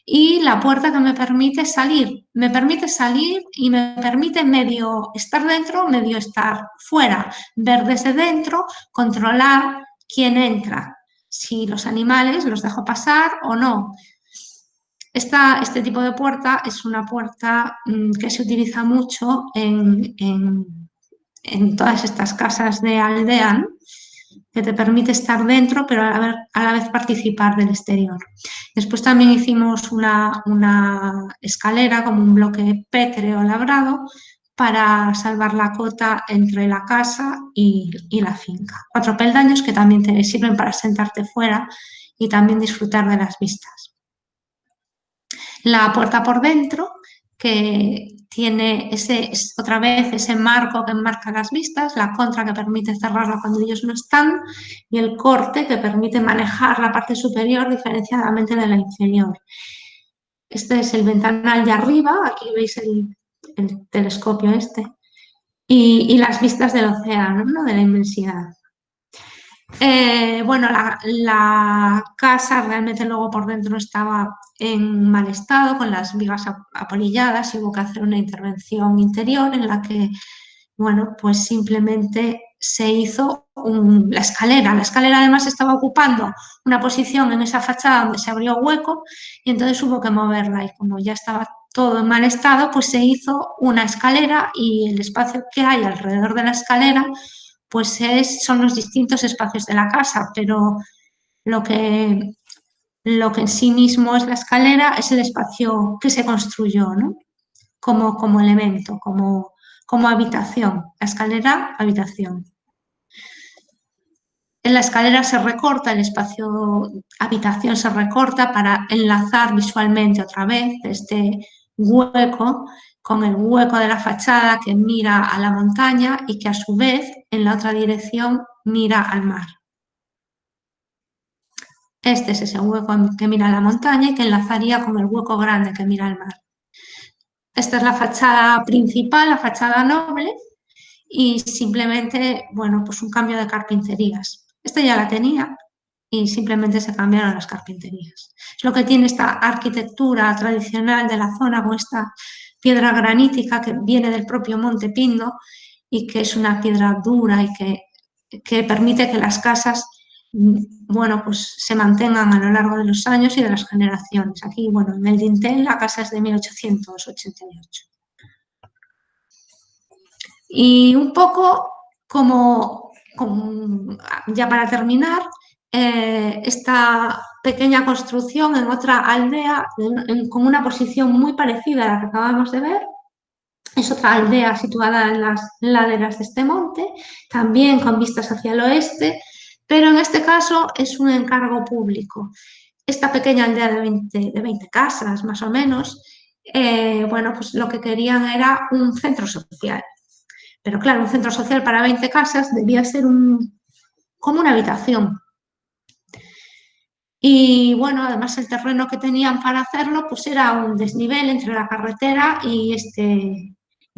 y la puerta que me permite salir. Me permite salir y me permite medio estar dentro, medio estar fuera, ver desde dentro, controlar quién entra, si los animales los dejo pasar o no. Este tipo de puerta es una puerta que se utiliza mucho en todas estas casas de aldea, ¿no? Que te permite estar dentro, pero a la vez participar del exterior. Después también hicimos una escalera como un bloque pétreo labrado para salvar la cota entre la casa y la finca. 4 peldaños que también te sirven para sentarte fuera y también disfrutar de las vistas. La puerta por dentro, que tiene otra vez ese marco que enmarca las vistas, la contra que permite cerrarla cuando ellos no están y el corte que permite manejar la parte superior diferenciadamente de la inferior. Este es el ventanal de arriba, aquí veis el telescopio este, y las vistas del océano, ¿no? De la inmensidad. Bueno, la casa realmente luego por dentro estaba en mal estado, con las vigas apolilladas, y hubo que hacer una intervención interior en la que, bueno, pues simplemente se hizo la escalera. La escalera además estaba ocupando una posición en esa fachada donde se abrió hueco y entonces hubo que moverla y como ya estaba todo en mal estado, pues se hizo una escalera y el espacio que hay alrededor de la escalera pues son los distintos espacios de la casa, pero lo que en sí mismo es la escalera es el espacio que se construyó, ¿no? Como elemento, como habitación. La escalera, habitación. En la escalera se recorta, el espacio habitación se recorta para enlazar visualmente otra vez este hueco con el hueco de la fachada que mira a la montaña y que a su vez en la otra dirección mira al mar. Este es ese hueco que mira a la montaña y que enlazaría con el hueco grande que mira al mar. Esta es la fachada principal, la fachada noble, y simplemente, bueno, pues un cambio de carpinterías. Esta ya la tenía y simplemente se cambiaron las carpinterías. Es lo que tiene esta arquitectura tradicional de la zona con esta piedra granítica que viene del propio Monte Pindo y que es una piedra dura y que permite que las casas, bueno, pues se mantengan a lo largo de los años y de las generaciones. Aquí, bueno, en el dintel la casa es de 1888. Y un poco como ya para terminar, esta pequeña construcción en otra aldea con una posición muy parecida a la que acabamos de ver. Es otra aldea situada en las laderas de este monte, también con vistas hacia el oeste, pero en este caso es un encargo público. Esta pequeña aldea de 20 casas, más o menos, bueno, pues lo que querían era un centro social. Pero claro, un centro social para 20 casas debía ser como una habitación. Y bueno, además el terreno que tenían para hacerlo pues era un desnivel entre la carretera y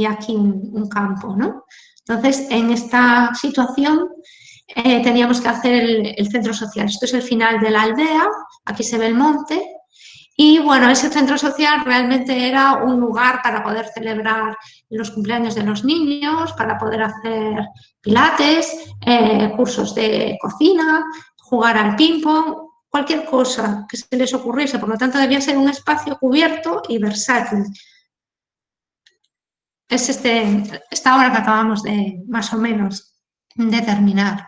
aquí un campo, ¿no? Entonces, en esta situación teníamos que hacer el centro social. Esto es el final de la aldea, aquí se ve el monte. Y bueno, ese centro social realmente era un lugar para poder celebrar los cumpleaños de los niños, para poder hacer pilates, cursos de cocina, jugar al ping-pong, cualquier cosa que se les ocurriese. Por lo tanto, debía ser un espacio cubierto y versátil. Es esta obra que acabamos de, más o menos, de terminar.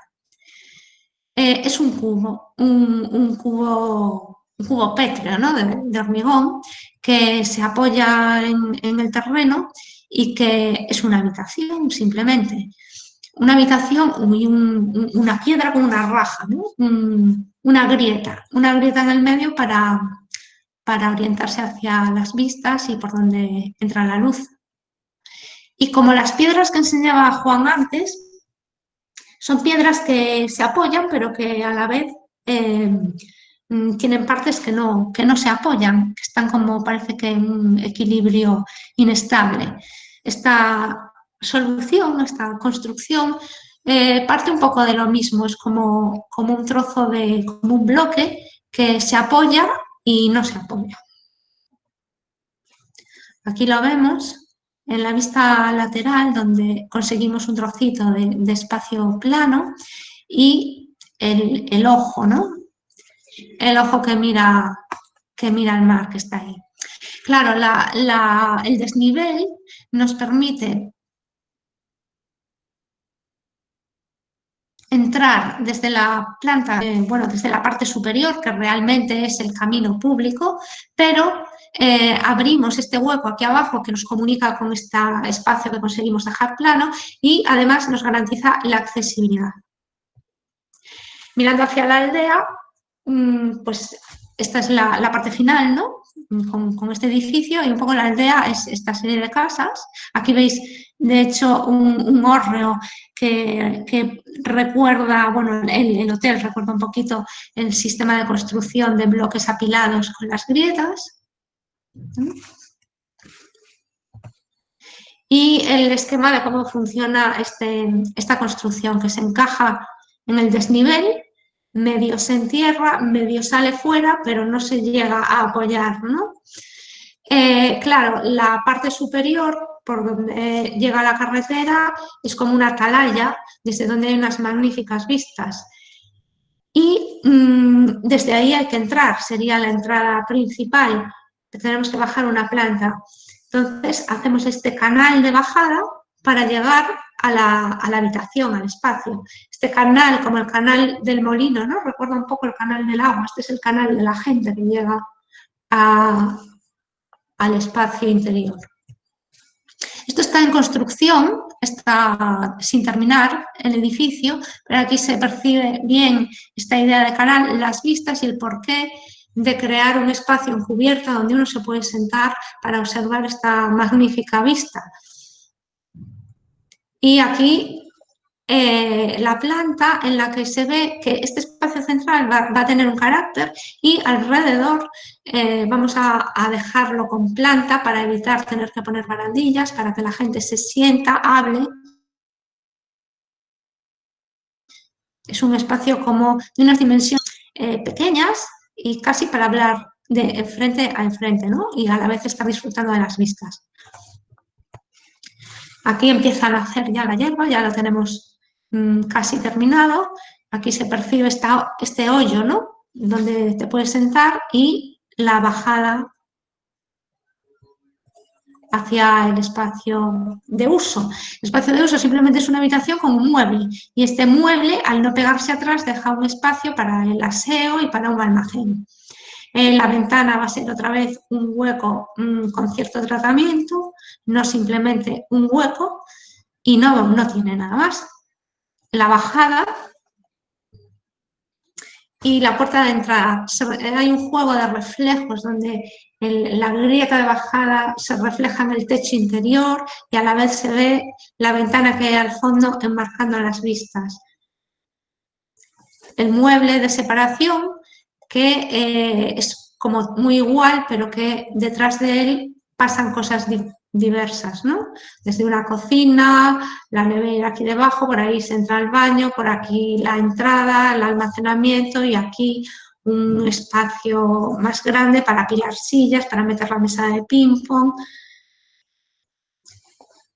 Es un cubo, un cubo pétreo, ¿no? de hormigón que se apoya en el terreno y que es una habitación simplemente. Una habitación y una piedra con una raja, ¿no? Una grieta en el medio para orientarse hacia las vistas y por donde entra la luz. Y como las piedras que enseñaba Juan antes, son piedras que se apoyan, pero que a la vez tienen partes que no se apoyan, que están como parece que en un equilibrio inestable. Esta solución, esta construcción, parte un poco de lo mismo, es como un trozo como un bloque que se apoya y no se apoya. Aquí lo vemos en la vista lateral, donde conseguimos un trocito de espacio plano y el ojo, ¿no? El ojo que mira el mar, que está ahí. Claro, el desnivel nos permite entrar desde la planta, bueno, desde la parte superior, que realmente es el camino público, pero abrimos este hueco aquí abajo que nos comunica con este espacio que conseguimos dejar plano y además nos garantiza la accesibilidad. Mirando hacia la aldea, pues esta es la parte final, ¿no? Con este edificio y un poco la aldea es esta serie de casas. Aquí veis, de hecho, un hórreo que recuerda, bueno, el hotel recuerda un poquito el sistema de construcción de bloques apilados con las grietas. Y el esquema de cómo funciona esta construcción, que se encaja en el desnivel, medio se entierra, medio sale fuera, pero no se llega a apoyar, ¿no? Claro, la parte superior, por donde llega la carretera, es como una atalaya, desde donde hay unas magníficas vistas. Y desde ahí hay que entrar, sería la entrada principal, tenemos que bajar una planta. Entonces, hacemos este canal de bajada para llegar a la habitación, al espacio. Este canal, como el canal del molino, ¿no? Recuerda un poco el canal del agua. Este es el canal de la gente que llega al espacio interior. Esto está en construcción, está sin terminar el edificio, pero aquí se percibe bien esta idea de canal, las vistas y el porqué de crear un espacio en cubierta donde uno se puede sentar para observar esta magnífica vista. Y aquí la planta en la que se ve que este espacio central va a tener un carácter y alrededor vamos a dejarlo con planta para evitar tener que poner barandillas, para que la gente se sienta, hable Es un espacio como de unas dimensiones pequeñas y casi para hablar de frente a enfrente, ¿no? Y a la vez estar disfrutando de las vistas. Aquí empieza a nacer ya la hierba, ya lo tenemos casi terminado. Aquí se percibe este hoyo, ¿no? Donde te puedes sentar y la bajada hacia el espacio de uso. El espacio de uso simplemente es una habitación con un mueble y este mueble, al no pegarse atrás, deja un espacio para el aseo y para un almacén. La ventana va a ser otra vez un hueco con cierto tratamiento, no simplemente un hueco, y no tiene nada más. La bajada y la puerta de entrada. Hay un juego de reflejos donde la grieta de bajada se refleja en el techo interior y a la vez se ve la ventana que hay al fondo enmarcando las vistas. El mueble de separación que es como muy igual, pero que detrás de él pasan cosas diversas, ¿no? Desde una cocina, la nevera aquí debajo, por ahí se entra al baño, por aquí la entrada, el almacenamiento y aquí un espacio más grande para apilar sillas, para meter la mesa de ping-pong.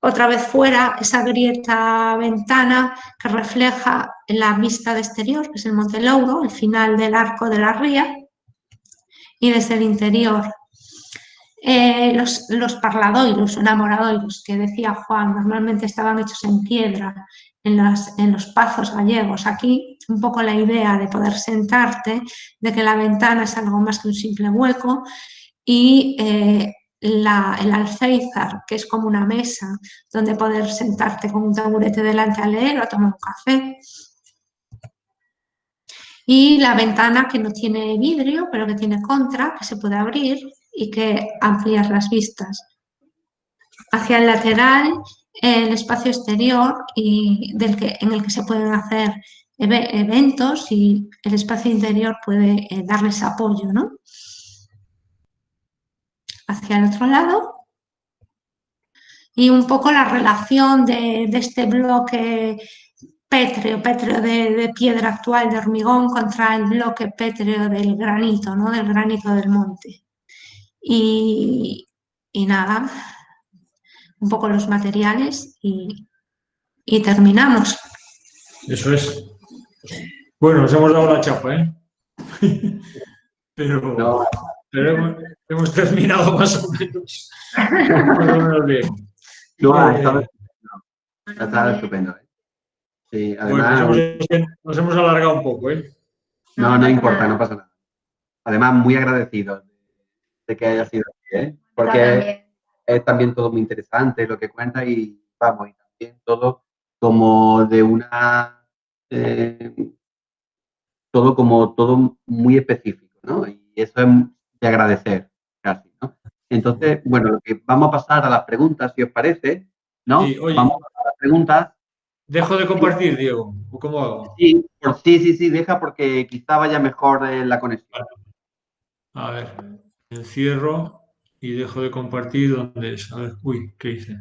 Otra vez fuera, esa grieta ventana que refleja la vista de exterior, que es el Monte Louro, el final del arco de la ría, y desde el interior los parladoiros, enamoradoiros, que decía Juan, normalmente estaban hechos en piedra en los pazos gallegos. Aquí un poco la idea de poder sentarte, de que la ventana es algo más que un simple hueco y el alféizar, que es como una mesa donde poder sentarte con un taburete delante a leer o a tomar un café. Y la ventana que no tiene vidrio, pero que tiene contra, que se puede abrir y que ampliar las vistas. Hacia el lateral, el espacio exterior en el que se pueden hacer eventos y el espacio interior puede darles apoyo, ¿no? Hacia el otro lado. Y un poco la relación de este bloque pétreo de piedra actual, de hormigón, contra el bloque pétreo del granito, ¿no? Del granito del monte. Y nada, un poco los materiales y terminamos. Eso es. Bueno, nos hemos dado la chapa, ¿eh? No, pero hemos terminado más o menos, más o menos bien. no, ha estado estupendo. ¿Eh? Sí, Bueno, además, nos hemos alargado un poco, ¿eh? no importa, no pasa nada. Además, muy agradecido de que haya sido así, ¿eh? Porque es también todo muy interesante lo que cuenta y vamos, y también todo como de una, todo muy específico, ¿no? Y eso es de agradecer casi, ¿no? Entonces, bueno, lo que vamos a pasar a las preguntas, si os parece, ¿no? Sí, oye, Vamos a las preguntas. ¿dejo de compartir, Diego? ¿O cómo hago? Sí, sí, deja porque quizá vaya mejor la conexión. A ver, encierro y dejo de compartir. ¿Dónde es? A ver, uy, ¿qué hice?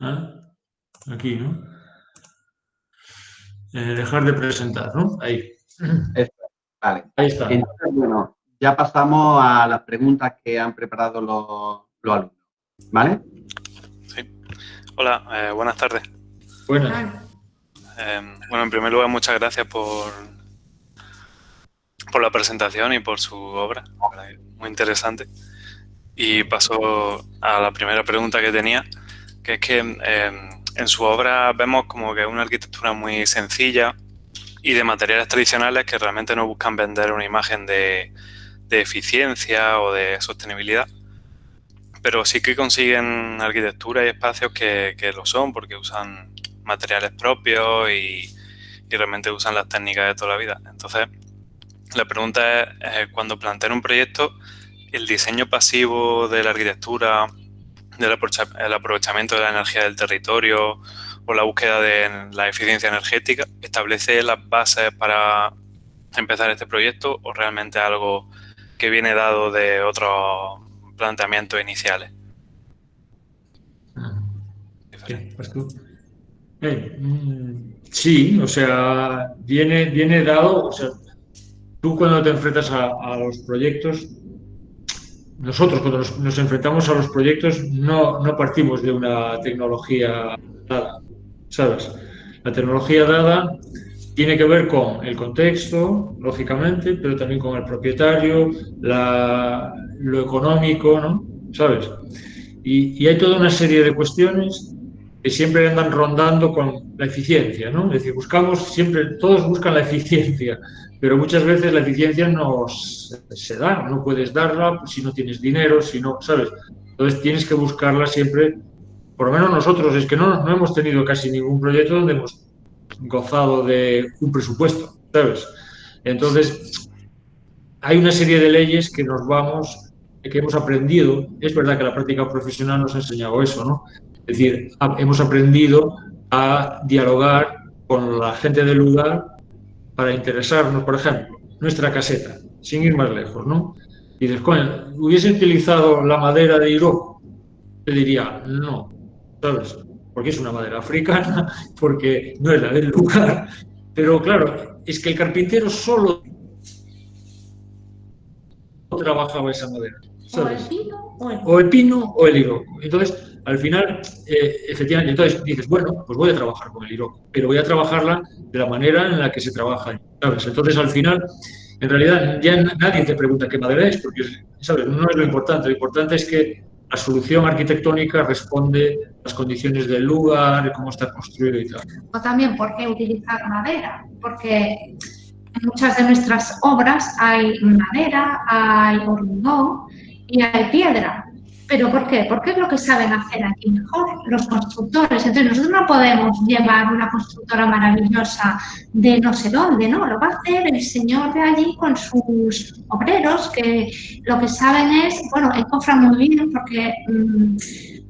¿Ah? Aquí, ¿no? Dejar de presentar, ¿no? Ahí. Eso, vale. Ahí está. Entonces, bueno, ya pasamos a las preguntas que han preparado los alumnos, ¿vale? Sí. Hola, buenas tardes. Buenas. Bueno, en primer lugar, muchas gracias por la presentación y por su obra. Muy interesante. Y paso a la primera pregunta que tenía, que es que en su obra vemos como que una arquitectura muy sencilla y de materiales tradicionales que realmente no buscan vender una imagen de eficiencia o de sostenibilidad, pero sí que consiguen arquitectura y espacios que lo son, porque usan materiales propios y realmente usan las técnicas de toda la vida. Entonces, la pregunta es, cuando plantean un proyecto, ¿el diseño pasivo de la arquitectura, el aprovechamiento de la energía del territorio o la búsqueda de la eficiencia energética establece las bases para empezar este proyecto o realmente algo que viene dado de otros planteamientos iniciales? ¿Qué? ¿Vas tú? Sí, o sea, viene dado, o sea, tú cuando te enfrentas a los proyectos, nosotros cuando nos enfrentamos a los proyectos no partimos de una tecnología dada, ¿sabes? La tecnología dada tiene que ver con el contexto, lógicamente, pero también con el propietario, lo económico, ¿no? ¿Sabes? Y hay toda una serie de cuestiones que siempre andan rondando con la eficiencia, ¿no? Es decir, siempre, todos buscan la eficiencia, pero muchas veces la eficiencia no se da, no puedes darla si no tienes dinero, si no, ¿sabes? Entonces tienes que buscarla siempre, por lo menos nosotros, es que no hemos tenido casi ningún proyecto donde hemos gozado de un presupuesto, ¿sabes? Entonces, hay una serie de leyes que hemos aprendido. Es verdad que la práctica profesional nos ha enseñado eso, ¿no? Es decir, hemos aprendido a dialogar con la gente del lugar para interesarnos, por ejemplo, nuestra caseta, sin ir más lejos, ¿no? Y dices, coño, ¿hubiese utilizado la madera de Iroko? Te diría, no, ¿sabes? Porque es una madera africana, porque no es la del lugar. Pero claro, es que el carpintero solo trabajaba esa madera, O el ¿sabes? pino o el... O el pino o el iroko. Entonces, al final, efectivamente, entonces dices, bueno, pues voy a trabajar con el iroko, pero voy a trabajarla de la manera en la que se trabaja, ¿sabes? Entonces, al final, en realidad, ya nadie te pregunta qué madera es, porque, ¿sabes? No es lo importante es que la solución arquitectónica responde a las condiciones del lugar, cómo está construido y tal. O también por qué utilizar madera, porque en muchas de nuestras obras hay madera, hay hormigón y hay piedra. ¿Pero por qué? Porque es lo que saben hacer aquí mejor los constructores. Entonces nosotros no podemos llevar una constructora maravillosa de no sé dónde, ¿no? Lo va a hacer el señor de allí con sus obreros, que lo que saben es, bueno, encofran muy bien porque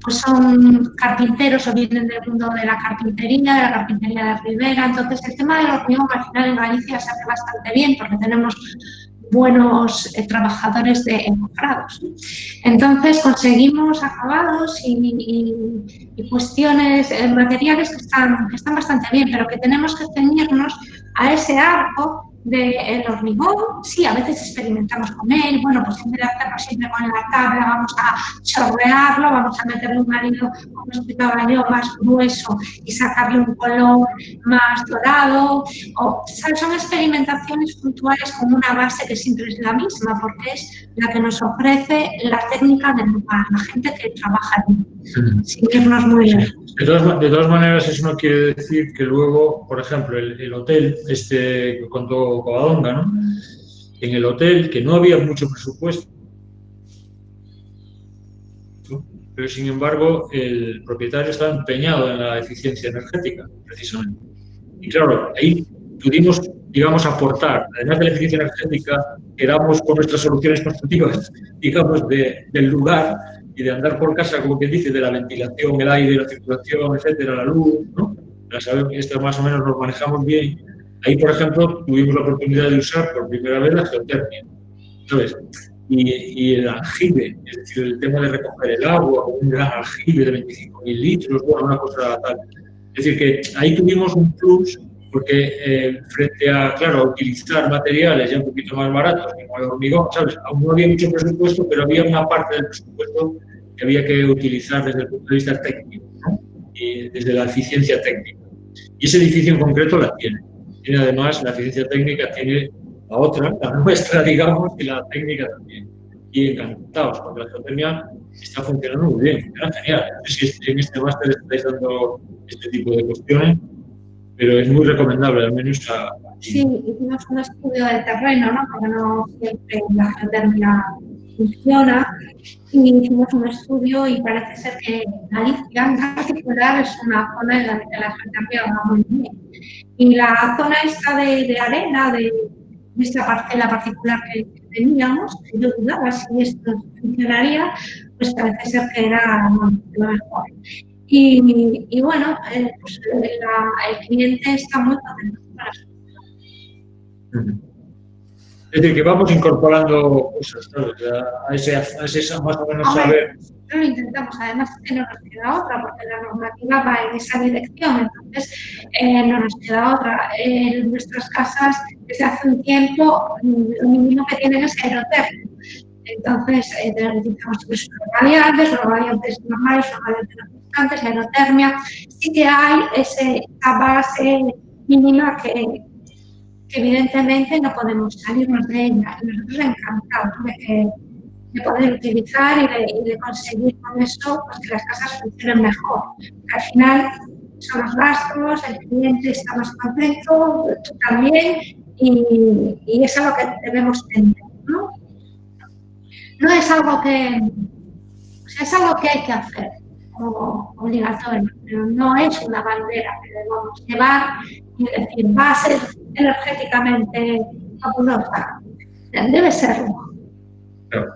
pues son carpinteros o vienen del mundo de la carpintería de Ribera. Entonces el tema del hormigón al final en Galicia se hace bastante bien porque tenemos buenos trabajadores de encofrados. Entonces conseguimos acabados y cuestiones materiales que están bastante bien, pero que tenemos que ceñirnos a ese arco del hormigón. Sí, a veces experimentamos con él, bueno, pues en vez de hacerlo siempre con la tabla, vamos a chorrearlo, vamos a meterle un hilo, como explicaba yo, más grueso y sacarle un color más dorado. Son experimentaciones puntuales con una base que siempre es la misma, porque es la que nos ofrece la técnica del lugar, la gente que trabaja allí, sin irnos muy lejos. De todas maneras, eso no quiere decir que luego, por ejemplo, el hotel, que contó Covadonga, ¿no? En el hotel, que no había mucho presupuesto, pero sin embargo el propietario estaba empeñado en la eficiencia energética, precisamente. Y claro, ahí pudimos, digamos, aportar, además de la eficiencia energética, quedamos con nuestras soluciones constructivas, digamos, del lugar y de andar por casa, como quien dice, de la ventilación, el aire, la circulación, etcétera, la luz, ¿no? Ya sabemos que esto más o menos nos manejamos bien. Ahí, por ejemplo, tuvimos la oportunidad de usar por primera vez la geotermia, ¿sabes? Y el aljibe, es decir, el tema de recoger el agua, un gran aljibe de 25.000 litros, bueno, una cosa tal. Es decir, que ahí tuvimos un plus porque frente a, claro, a utilizar materiales ya un poquito más baratos, como el hormigón, ¿sabes? Aún no había mucho presupuesto, pero había una parte del presupuesto que había que utilizar desde el punto de vista técnico, ¿no? Y desde la eficiencia técnica. Y ese edificio en concreto la tiene. Tiene además, la eficiencia técnica tiene la otra, la nuestra, digamos, y la técnica también. Y encantados, porque la geotermia está funcionando muy bien, funciona genial. No sé si en este máster estáis dando este tipo de cuestiones, pero es muy recomendable, al menos Sí, hicimos un estudio del terreno, ¿no? Porque no siempre la geotermia funciona. Y hicimos un estudio y parece ser que Galicia en particular es una zona en la que la geotermia va muy bien. Y la zona esta de arena, de esta parcela particular que teníamos, que yo dudaba si esto funcionaría, pues parece ser que era lo mejor. Y bueno, pues el cliente está muy contento con la solución. Es decir, que vamos incorporando cosas, ¿sabes? A ese más o menos saber. Lo intentamos, además que no nos queda otra, porque la normativa va en esa dirección, entonces no nos queda otra. En nuestras casas, desde hace un tiempo, lo mínimo que tienen es aerotermia. Entonces, necesitamos tres variantes normales, variantes refrescantes, aerotermia. Sí que hay esa base mínima que evidentemente no podemos salirnos de ella. Y nosotros encantados de poder utilizar y de conseguir con eso pues, que las casas funcionen mejor. Porque al final son los gastos, el cliente está más contento, tú también, y es algo que debemos tener, ¿no? No es algo que, o sea, es algo que hay que hacer como obligatorio, pero no es una bandera que debemos llevar y decir, va a ser energéticamente fabulosa. Debe serlo. Claro.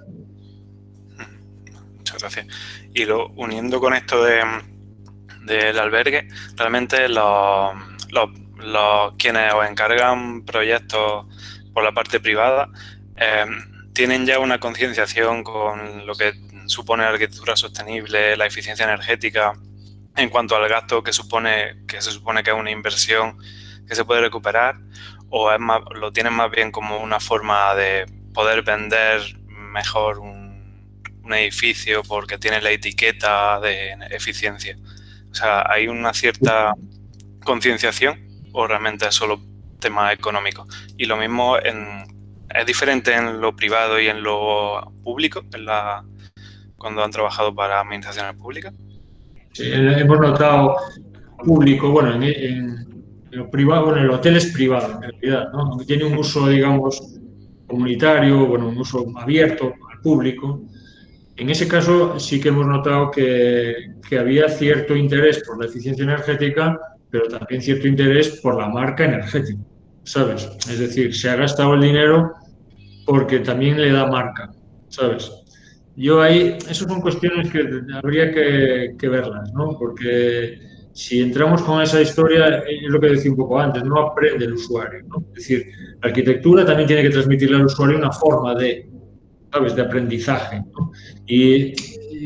Muchas gracias. Y uniendo con esto del albergue, realmente quienes os encargan proyectos por la parte privada tienen ya una concienciación con lo que supone la arquitectura sostenible, la eficiencia energética, en cuanto al gasto que se supone que es una inversión que se puede recuperar, o lo tienen más bien como una forma de poder vender mejor un edificio porque tiene la etiqueta de eficiencia. O sea, ¿hay una cierta concienciación o realmente es solo tema económico? Y lo mismo es diferente en lo privado y en lo público, cuando han trabajado para administraciones públicas. Sí, hemos notado público, bueno, en lo privado, bueno, el hotel es privado en realidad, ¿no? Aunque tiene un uso, digamos, comunitario, bueno, un uso abierto al público. En ese caso sí que hemos notado que había cierto interés por la eficiencia energética, pero también cierto interés por la marca energética, ¿sabes? Es decir, se ha gastado el dinero porque también le da marca, ¿sabes? Yo ahí, eso son cuestiones que habría que verlas, ¿no? Porque si entramos con esa historia, es lo que decía un poco antes, no aprende el usuario, ¿no? Es decir, la arquitectura también tiene que transmitirle al usuario una forma de, ¿sabes?, de aprendizaje, ¿no? Y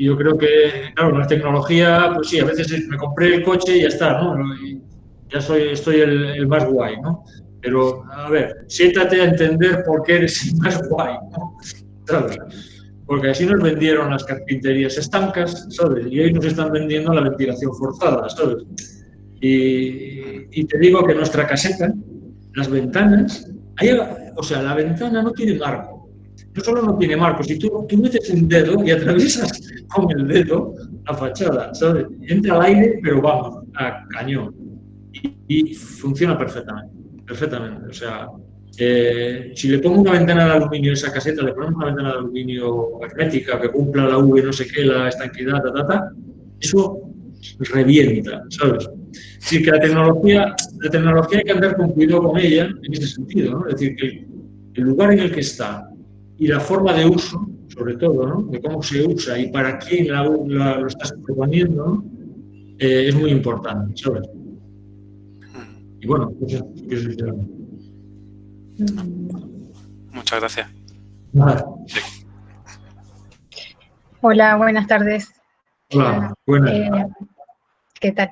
yo creo que, claro, la tecnología, pues sí, a veces me compré el coche y ya está, ¿no? Y ya estoy el más guay, ¿no? Pero, a ver, siéntate a entender por qué eres el más guay, ¿no? ¿Sabes? Porque así nos vendieron las carpinterías estancas, ¿sabes? Y hoy nos están vendiendo la ventilación forzada, ¿sabes? Y te digo que nuestra caseta, las ventanas, o sea, la ventana no tiene marco. No solo no tiene marco, si tú metes un dedo y atraviesas con el dedo la fachada, ¿sabes? Entra al aire, pero vamos, a cañón. Y funciona perfectamente, perfectamente. O sea, si le pongo una ventana de aluminio a esa caseta, le ponemos una ventana de aluminio hermética que cumpla la V no sé qué, la estanquidad, eso revienta, ¿sabes? Así que la tecnología hay que andar con cuidado con ella en ese sentido, ¿no? Es decir, que el lugar en el que está y la forma de uso, sobre todo, ¿no? De cómo se usa y para quién lo estás proponiendo, ¿no? Es muy importante, ¿sabes? Y bueno, pues eso es Muchas gracias. Sí. Hola, buenas tardes. Hola, buenas. ¿Qué tal?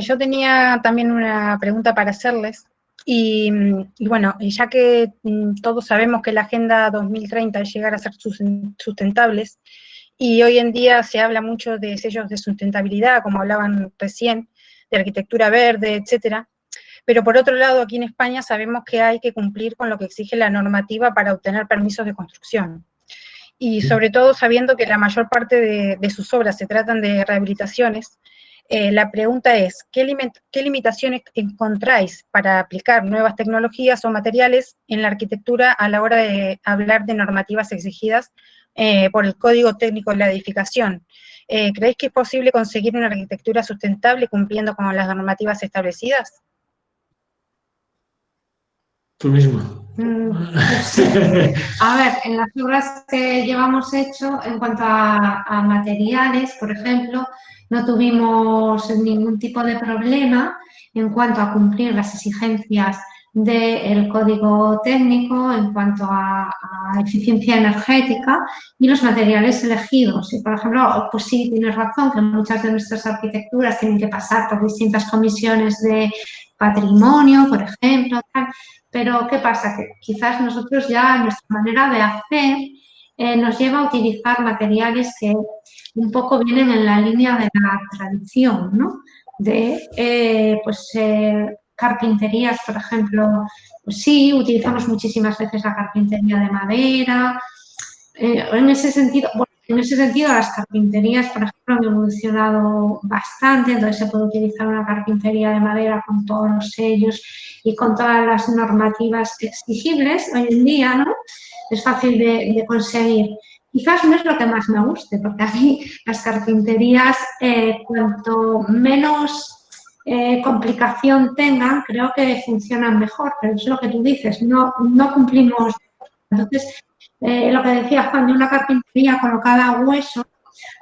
Yo tenía también una pregunta para hacerles. Y bueno, ya que todos sabemos que la Agenda 2030 es llegar a ser sustentables, y hoy en día se habla mucho de sellos de sustentabilidad, como hablaban recién, de arquitectura verde, etcétera. Pero por otro lado, aquí en España sabemos que hay que cumplir con lo que exige la normativa para obtener permisos de construcción. Y sobre todo sabiendo que la mayor parte de sus obras se tratan de rehabilitaciones, la pregunta es, ¿qué limitaciones encontráis para aplicar nuevas tecnologías o materiales en la arquitectura a la hora de hablar de normativas exigidas por el Código Técnico de la Edificación? ¿Creéis que es posible conseguir una arquitectura sustentable cumpliendo con las normativas establecidas? Tú misma. A ver, en las obras que llevamos hecho, en cuanto a materiales, por ejemplo, no tuvimos ningún tipo de problema en cuanto a cumplir las exigencias del código técnico en cuanto a eficiencia energética y los materiales elegidos. Y, por ejemplo, pues sí, tienes razón que muchas de nuestras arquitecturas tienen que pasar por distintas comisiones de patrimonio, por ejemplo, tal. Pero, ¿qué pasa? Que quizás nosotros ya, nuestra manera de hacer nos lleva a utilizar materiales que un poco vienen en la línea de la tradición, ¿no? De, carpinterías, por ejemplo, pues sí, utilizamos muchísimas veces la carpintería de madera. En ese sentido, las carpinterías, por ejemplo, han evolucionado bastante, entonces se puede utilizar una carpintería de madera con todos los sellos y con todas las normativas exigibles hoy en día, ¿no? Es fácil de conseguir. Quizás no es lo que más me guste, porque a mí las carpinterías, cuanto menos complicación tengan, creo que funcionan mejor, pero es lo que tú dices, no cumplimos. Entonces, lo que decía Juan, de una carpintería colocada a hueso,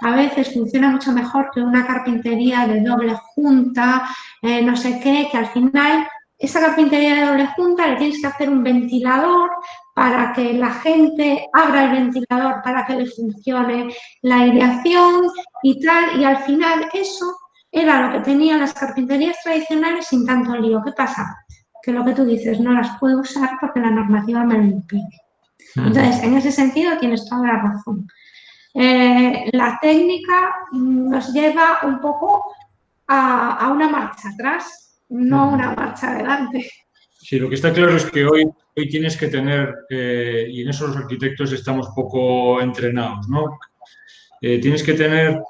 a veces funciona mucho mejor que una carpintería de doble junta, no sé qué, que al final esa carpintería de doble junta le tienes que hacer un ventilador para que la gente abra el ventilador para que le funcione la aireación y tal, y al final eso era lo que tenían las carpinterías tradicionales sin tanto lío. ¿Qué pasa? Que lo que tú dices, no las puedo usar porque la normativa me lo impide. Entonces, en ese sentido tienes toda la razón. La técnica nos lleva un poco a una marcha atrás, no a una marcha adelante. Sí, lo que está claro es que hoy tienes que tener, y en eso los arquitectos estamos poco entrenados, ¿no? Tienes que tener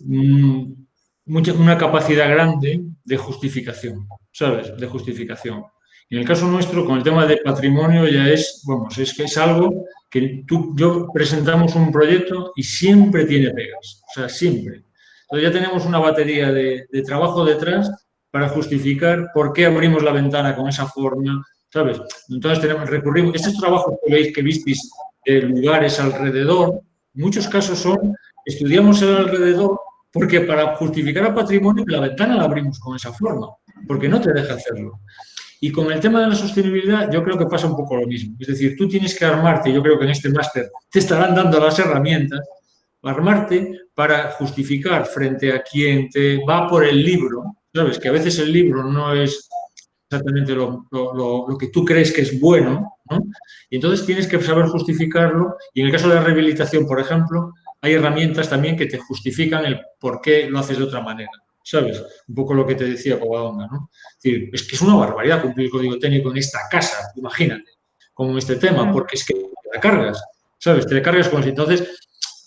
una capacidad grande de justificación, ¿sabes? De justificación. En el caso nuestro, con el tema de patrimonio, ya es, vamos, es que es algo que yo presentamos un proyecto y siempre tiene pegas, o sea, siempre. Entonces ya tenemos una batería de trabajo detrás para justificar por qué abrimos la ventana con esa forma, ¿sabes? Entonces recurrimos, estos trabajos que veis, que visteis de lugares alrededor, en muchos casos estudiamos el alrededor porque para justificar el patrimonio la ventana la abrimos con esa forma, porque no te deja hacerlo. Y con el tema de la sostenibilidad yo creo que pasa un poco lo mismo. Es decir, tú tienes que armarte, yo creo que en este máster te estarán dando las herramientas, armarte para justificar frente a quien te va por el libro, ¿sabes? Que a veces el libro no es exactamente lo que tú crees que es bueno, ¿no? Y entonces tienes que saber justificarlo. Y en el caso de la rehabilitación, por ejemplo, hay herramientas también que te justifican el por qué lo haces de otra manera, ¿sabes? Un poco lo que te decía Covadonga, ¿no? Es decir, es que es una barbaridad cumplir el código técnico en esta casa, imagínate, con este tema, porque es que te la cargas, ¿sabes? Te la cargas con eso. Entonces,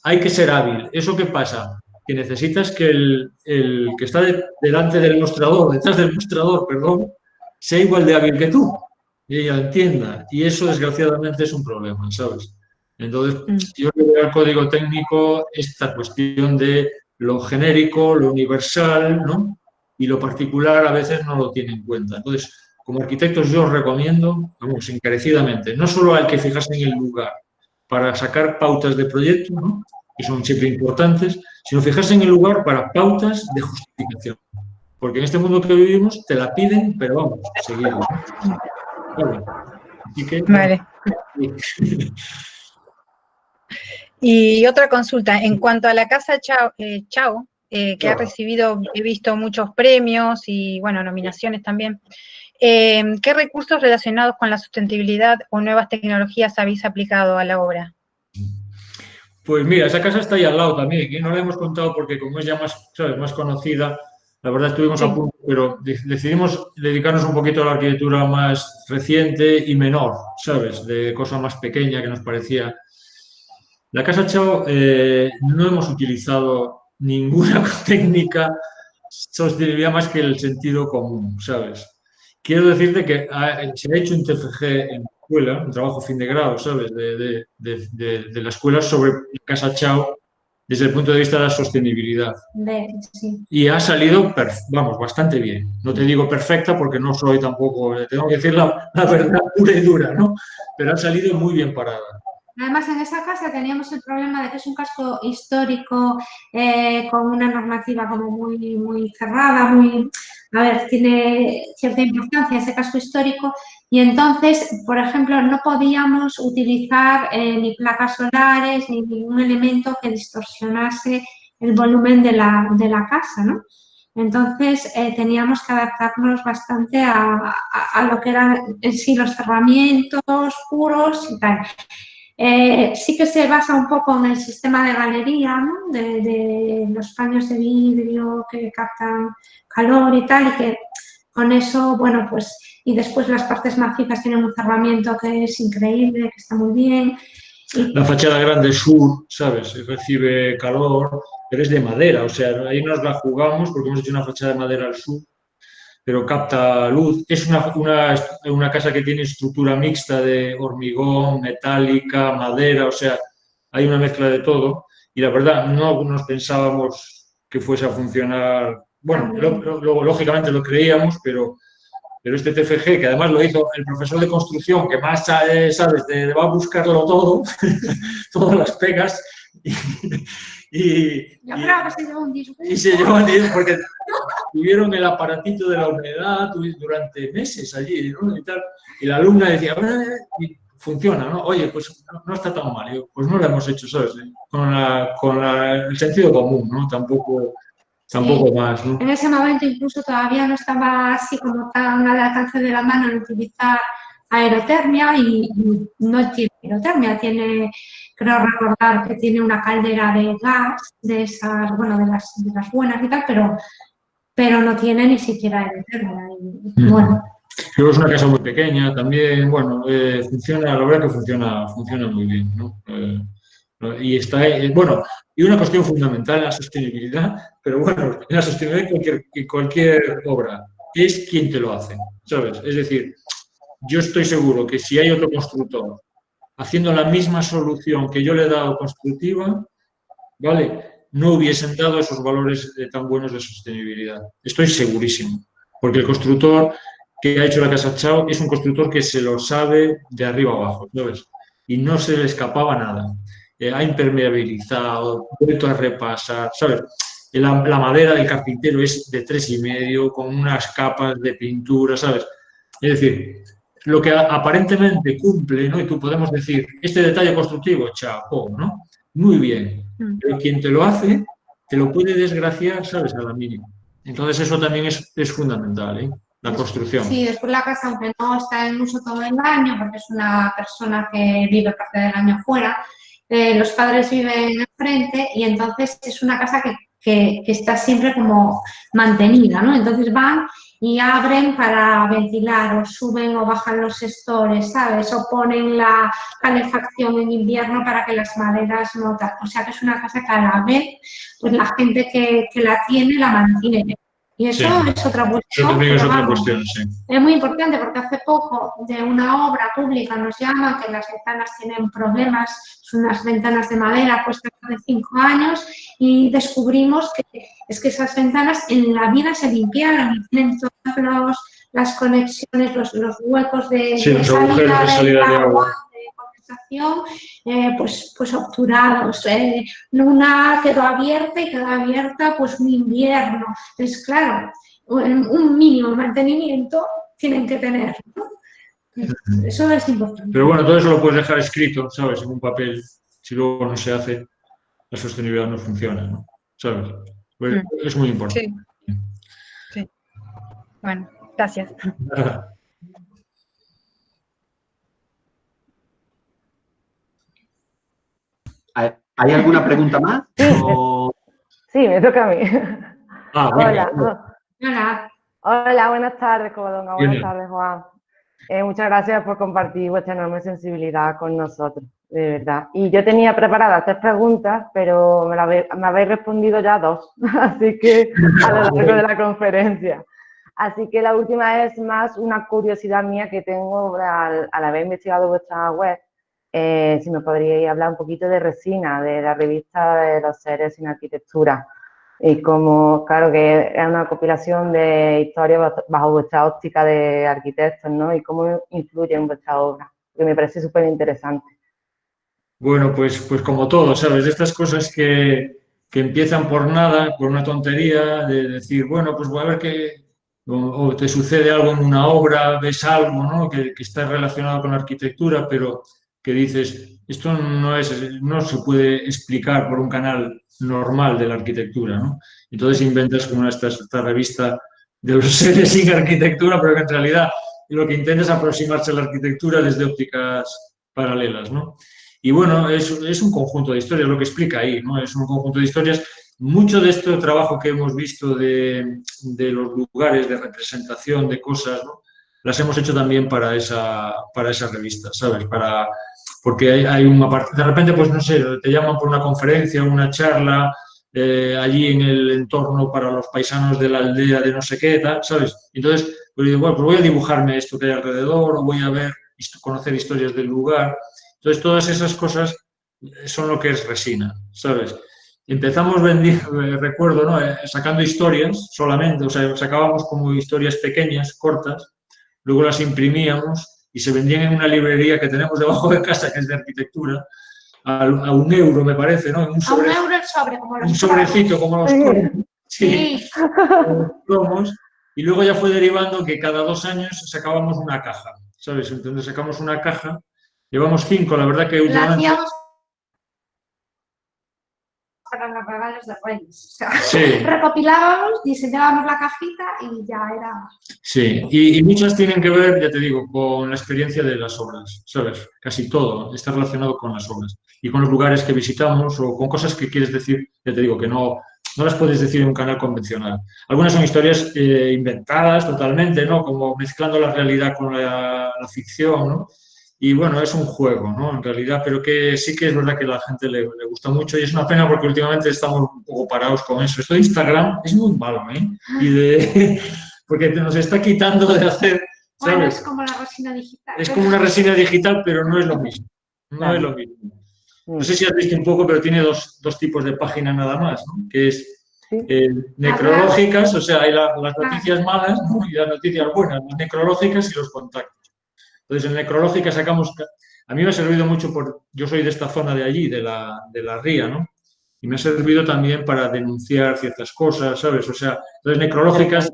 hay que ser hábil. ¿Eso qué pasa? Que necesitas que el que está delante del mostrador, detrás del mostrador, perdón, sea igual de hábil que tú y ella entienda. Y eso, desgraciadamente, es un problema, ¿sabes? Entonces, yo veo el código técnico esta cuestión de lo genérico, lo universal, ¿no? Y lo particular a veces no lo tiene en cuenta. Entonces, como arquitectos yo os recomiendo, vamos, encarecidamente, no solo hay que fijarse en el lugar para sacar pautas de proyecto, ¿no? Que son siempre importantes, sino fijarse en el lugar para pautas de justificación. Porque en este mundo que vivimos te la piden, pero vamos, seguido. Vale. Así que, vale. Y otra consulta, en cuanto a la Casa Chao, que ha recibido, he visto muchos premios y, bueno, nominaciones también, ¿qué recursos relacionados con la sustentabilidad o nuevas tecnologías habéis aplicado a la obra? Pues mira, esa casa está ahí al lado también, y no la hemos contado porque como es ya más, ¿sabes?, más conocida, la verdad estuvimos a punto, pero decidimos dedicarnos un poquito a la arquitectura más reciente y menor, ¿sabes?, de cosa más pequeña que nos parecía. La Casa Chao no hemos utilizado ninguna técnica sostenibilidad más que el sentido común, ¿sabes? Quiero decirte que se ha hecho un TFG en la escuela, un trabajo fin de grado, ¿sabes?, de la escuela sobre Casa Chao desde el punto de vista de la sostenibilidad. Sí. Y ha salido, vamos, bastante bien. No te digo perfecta porque no soy tampoco, tengo que decir la verdad pura y dura, ¿no? Pero ha salido muy bien parada. Además, en esa casa teníamos el problema de que es un casco histórico con una normativa como muy cerrada, tiene cierta importancia ese casco histórico Y entonces, por ejemplo, no podíamos utilizar ni placas solares ni ningún elemento que distorsionase el volumen de la casa, ¿no? Entonces, teníamos que adaptarnos bastante a lo que eran en sí los cerramientos puros y tal. Sí que se basa un poco en el sistema de galería, ¿no? De los paños de vidrio que captan calor y tal, y que con eso, bueno, pues, y después las partes macizas tienen un cerramiento que es increíble, que está muy bien. La fachada grande sur, ¿sabes? Recibe calor, pero es de madera, o sea, ahí nos la jugamos porque hemos hecho una fachada de madera al sur, pero capta luz. Es una casa que tiene estructura mixta de hormigón, metálica, madera, o sea, hay una mezcla de todo. Y la verdad, no nos pensábamos que fuese a funcionar. Bueno, luego lógicamente lo creíamos, pero este TFG, que además lo hizo el profesor de construcción, que más sabes, va a buscarlo todo, todas las pegas, Yo creo que se llevó un disgusto. y se llevó porque tuvieron el aparatito de la humedad durante meses allí, ¿no? Y la alumna decía, y funciona, ¿no? Oye, pues no está tan mal. Yo, pues no lo hemos hecho, ¿sabes? Con el sentido común, ¿no? Tampoco más, ¿no? En ese momento incluso todavía no estaba así como tan al alcance de la mano en utilizar aerotermia y no tiene aerotermia, creo recordar que tiene una caldera de gas, de esas, bueno, de las buenas y tal, pero no tiene ni siquiera aerotermia. Y, bueno. Luego es una casa muy pequeña también, bueno, funciona, la verdad que funciona muy bien, ¿no? Y está, bueno, y una cuestión fundamental en la sostenibilidad, pero bueno, en la sostenibilidad en cualquier obra, es quién te lo hace, ¿sabes? Es decir, yo estoy seguro que si hay otro constructor haciendo la misma solución que yo le he dado constructiva, ¿vale? No hubiesen dado esos valores tan buenos de sostenibilidad. Estoy segurísimo, porque el constructor que ha hecho la Casa Chao es un constructor que se lo sabe de arriba abajo, ¿sabes? Y no se le escapaba nada. Ha impermeabilizado, vuelto a repasar, ¿sabes? La madera del carpintero es de 3,5, con unas capas de pintura, ¿sabes? Es decir, lo que aparentemente cumple, ¿no? Y tú podemos decir, este detalle constructivo, chapó, ¿no? Muy bien. Pero quien te lo hace, te lo puede desgraciar, ¿sabes? A la mínima. Entonces eso también es fundamental, ¿eh? La construcción. Sí, después la casa, aunque no está en uso todo el año, porque es una persona que vive parte del año fuera, los padres viven enfrente y entonces es una casa que está siempre como mantenida, ¿no? Entonces van y abren para ventilar o suben o bajan los estores, ¿sabes? O ponen la calefacción en invierno para que las maderas no... O sea, que es una casa que a la vez, pues la gente que la tiene la mantiene. Y eso es otra cuestión. Eso también es otra cuestión, sí. Es muy importante porque hace poco de una obra pública nos llaman que las ventanas tienen problemas, son unas ventanas de madera puestas hace 5 años y descubrimos que es que esas ventanas en la vida se limpiaron y tienen todas las conexiones, los huecos de salida de agua. Pues obturados. Una quedó abierta y quedó abierta pues un invierno. Entonces, claro, un mínimo mantenimiento tienen que tener, ¿no? Eso es importante. Pero bueno, todo eso lo puedes dejar escrito, ¿sabes? En un papel. Si luego no se hace, la sostenibilidad no funciona, ¿no? ¿Sabes? Pues es muy importante. Sí. Sí. Bueno, gracias. ¿Hay alguna pregunta más? Sí, me toca a mí. Hola, buenas tardes, Covadonga. Buenas tardes, Juan. Muchas gracias por compartir vuestra enorme sensibilidad con nosotros, de verdad. Y yo tenía preparadas 3 preguntas, pero me habéis respondido ya 2, así que a lo largo de la conferencia. Así que la última es más una curiosidad mía que tengo al haber investigado vuestra web. Si me podríais hablar un poquito de Resina, de la revista de los seres sin arquitectura. Y como, claro, que es una compilación de historias bajo vuestra óptica de arquitectos, ¿no? Y cómo influye en vuestra obra, que me parece súper interesante. Bueno, pues como todo, ¿sabes? Estas cosas que empiezan por nada, por una tontería, de decir, bueno, pues voy a ver o te sucede algo en una obra, ves algo, ¿no? que está relacionado con la arquitectura, pero que dices, esto no se puede explicar por un canal normal de la arquitectura, ¿no? Entonces inventas como esta revista de los seres sin arquitectura, pero que en realidad lo que intenta es aproximarse a la arquitectura desde ópticas paralelas, ¿no? Y bueno, es un conjunto de historias, lo que explica ahí, ¿no? Es un conjunto de historias. Mucho de este trabajo que hemos visto de los lugares de representación de cosas, ¿no? Las hemos hecho también para esa revista, ¿sabes? Porque hay una parte, de repente, pues no sé, te llaman por una conferencia, una charla, allí en el entorno para los paisanos de la aldea de no sé qué, tal, ¿sabes? Entonces, pues digo, bueno, pues voy a dibujarme esto que hay alrededor, o voy a conocer historias del lugar. Entonces, todas esas cosas son lo que es resina, ¿sabes? Empezamos vendiendo, recuerdo, ¿no? Sacando historias solamente, o sea, sacábamos como historias pequeñas, cortas, luego las imprimíamos y se vendían en una librería que tenemos debajo de casa, que es de arquitectura, a €1, me parece, ¿no? A €1 el sobre, como los un sobrecito, como los cromos. Sí, cromos. Y luego ya fue derivando que cada 2 años sacábamos una caja, ¿sabes? Entonces sacamos una caja, llevamos 5, la verdad que la últimamente... hacíamos para los regalos de Reyes. O sea, Sí. recopilábamos, diseñábamos la cajita y ya era... Sí, y muchas tienen que ver, ya te digo, con la experiencia de las obras, ¿sabes? Casi todo está relacionado con las obras y con los lugares que visitamos o con cosas que quieres decir, ya te digo, que no las puedes decir en un canal convencional. Algunas son historias inventadas totalmente, ¿no? Como mezclando la realidad con la ficción, ¿no? Y bueno, es un juego, ¿no? En realidad, pero que sí que es verdad que a la gente le gusta mucho y es una pena porque últimamente estamos un poco parados con eso. Esto de Instagram es muy malo, ¿eh? Porque nos está quitando de hacer, ¿sabes? Bueno, es como la resina digital. Es como una resina digital, pero no es lo mismo. No es lo mismo. No sé si has visto un poco, pero tiene dos tipos de página nada más, ¿no? Que es necrológicas, o sea, hay las noticias malas, ¿no? Y las noticias buenas, las necrológicas y los contactos. Entonces, en necrológica sacamos... A mí me ha servido mucho, yo soy de esta zona de allí, de la ría, ¿no? Y me ha servido también para denunciar ciertas cosas, ¿sabes? O sea, entonces necrológicas...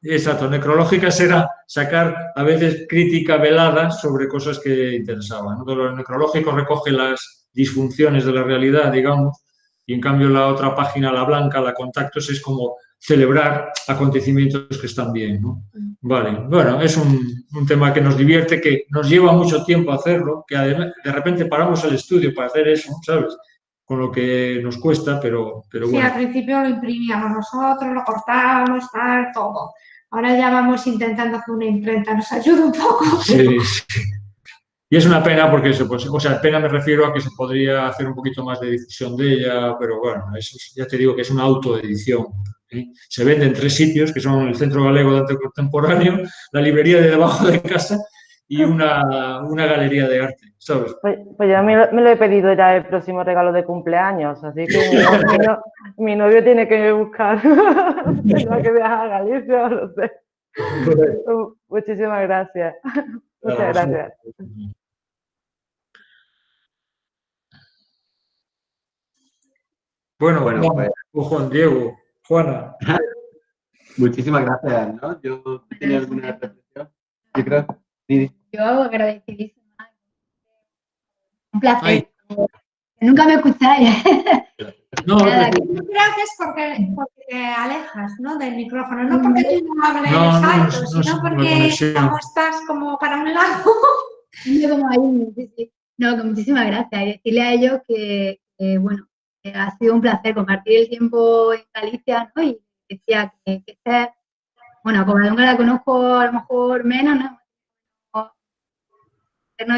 Exacto, necrológicas era sacar a veces crítica velada sobre cosas que interesaban, ¿no? Lo necrológico recoge las disfunciones de la realidad, digamos, y en cambio la otra página, la blanca, la contactos, es como celebrar acontecimientos que están bien, ¿no? Vale, bueno, es un tema que nos divierte, que nos lleva mucho tiempo hacerlo, que además, de repente paramos el estudio para hacer eso, ¿sabes? Con lo que nos cuesta, pero bueno. Sí, al principio lo imprimíamos nosotros, lo cortábamos, tal, todo. Ahora ya vamos intentando hacer una imprenta, nos ayuda un poco. Sí, sí. Y es una pena porque, o sea, pena me refiero a que se podría hacer un poquito más de difusión de ella, pero bueno, eso ya te digo que es una autoedición. ¿Eh? Se vende en 3 sitios, que son el Centro Galego de Arte Contemporáneo, la librería de debajo de casa y una galería de arte, ¿sabes? Pues yo me lo he pedido ya el próximo regalo de cumpleaños, así que mi novio tiene que buscar, tengo que viajar a Galicia, no sé. Muchísimas gracias. Muchas gracias. Bueno, pues, Juan Diego, Juana. Muchísimas gracias, ¿no? Yo tenía alguna reflexión. Yo creo, sí. Yo agradecidísima. Un placer. Nunca me escucháis. No, creo que es porque te alejas, ¿no? Del micrófono, no porque tú no hables alto, sino porque como estás como para un lado. Como ahí, sí. No, con muchísimas gracias. Y decirle a ellos que bueno, que ha sido un placer compartir el tiempo en Galicia, ¿no? Y decía que bueno, a Covadonga la conozco a lo mejor menos, ¿no?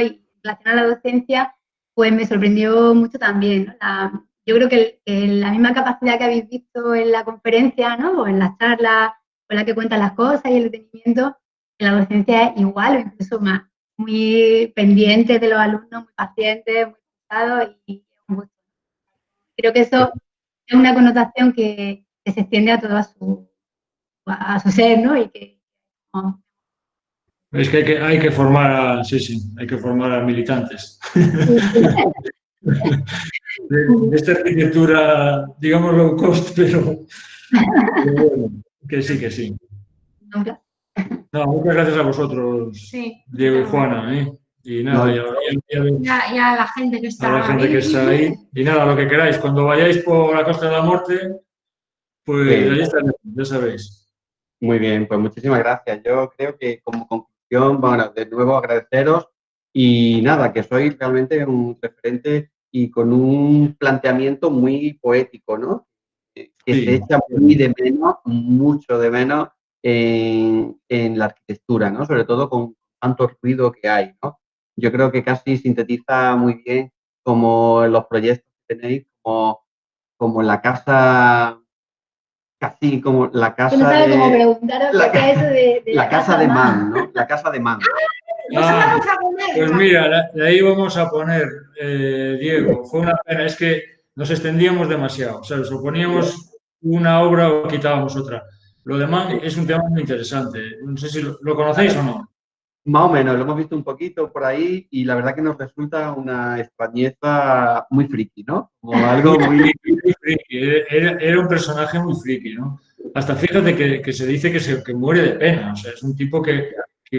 Y en relación a la docencia, pues me sorprendió mucho también, ¿no? Yo creo que la misma capacidad que habéis visto en la conferencia, ¿no? O en las charlas, con la que cuentan las cosas y el detenimiento, en la docencia es igual o incluso más. Muy pendiente de los alumnos, muy pacientes, muy educados y un gusto. Creo que eso es una connotación que se extiende a todo a su ser, ¿no? Y que... Es que hay que formar hay que formar a militantes. de esta arquitectura, digamos, low cost, pero bueno, que sí. Un placer. No, muchas gracias a vosotros, Sí. Diego y Juana, ¿eh? Y nada, No, Y a la gente que a está la gente que está ahí. Y nada, lo que queráis, cuando vayáis por la Costa de la Muerte, pues Sí. allí estaremos, ya sabéis. Muy bien, pues muchísimas gracias. Yo creo que como conclusión, bueno, de nuevo agradeceros y nada, que sois realmente un referente y con un planteamiento muy poético, ¿no? Que Sí. se echa muy de menos, mucho de menos en la arquitectura, ¿no? Sobre todo con tanto ruido que hay, ¿no? Yo creo que casi sintetiza muy bien como los proyectos que tenéis, como la casa, casi como la Que no casa sabe cómo de... preguntaros la qué es eso de La casa de Man, ¿no? La casa de Man. Pues Ah, vamos a ponerla. pues mira, de ahí vamos a poner, Diego, fue una pena, es que nos extendíamos demasiado, o sea, nos oponíamos una obra o quitábamos otra. Lo demás es un tema muy interesante, no sé si lo conocéis o no. Más o menos, lo hemos visto un poquito por ahí y la verdad que nos resulta una extrañeza muy friki, ¿no? Como algo muy... Muy friki, era un personaje muy friki, ¿no? Hasta fíjate que se dice que muere de pena, o sea, es un tipo que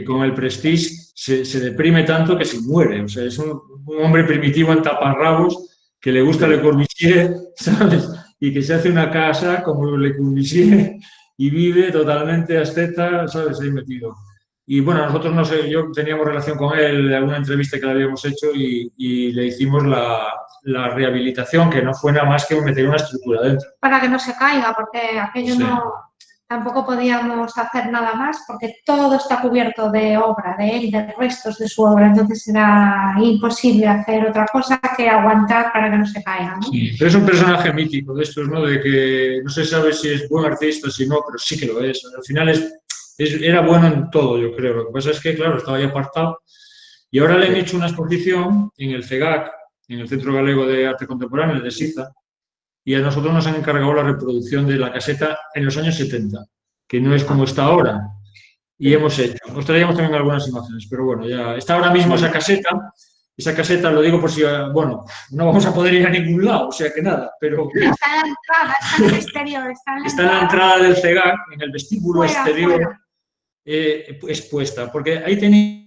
con el Prestige se deprime tanto que se muere, o sea, es un hombre primitivo en taparrabos que le gusta Le Corbusier, ¿sabes? Y que se hace una casa como Le Corbusier y vive totalmente asceta, ¿sabes? Ahí metido. Y bueno, nosotros, no sé, yo teníamos relación con él de alguna entrevista que le habíamos hecho y le hicimos la rehabilitación, que no fue nada más que meter una estructura dentro. Para que no se caiga, porque aquello Sí. no, tampoco podíamos hacer nada más, porque todo está cubierto de obra de él, de restos de su obra, entonces era imposible hacer otra cosa que aguantar para que no se caiga, ¿no? Sí, pero es un personaje mítico de estos, ¿no? De que no se sabe si es buen artista, si no, pero sí que lo es. Al final era bueno en todo, yo creo. Lo que pasa es que, claro, estaba ahí apartado. Y ahora le han hecho una exposición en el CEGAC, en el Centro Galego de Arte Contemporáneo, el de Siza, y a nosotros nos han encargado la reproducción de la caseta en los años 70, que no es como está ahora. Y hemos hecho. Os traíamos también algunas imágenes, pero bueno, ya está ahora mismo esa caseta. Esa caseta, lo digo por si, bueno, no vamos a poder ir a ningún lado, o sea que nada, pero Está en la entrada, está en el exterior, está en la entrada del CEGAC, en el vestíbulo Fuera, exterior, fuera. expuesta, porque ahí tenía,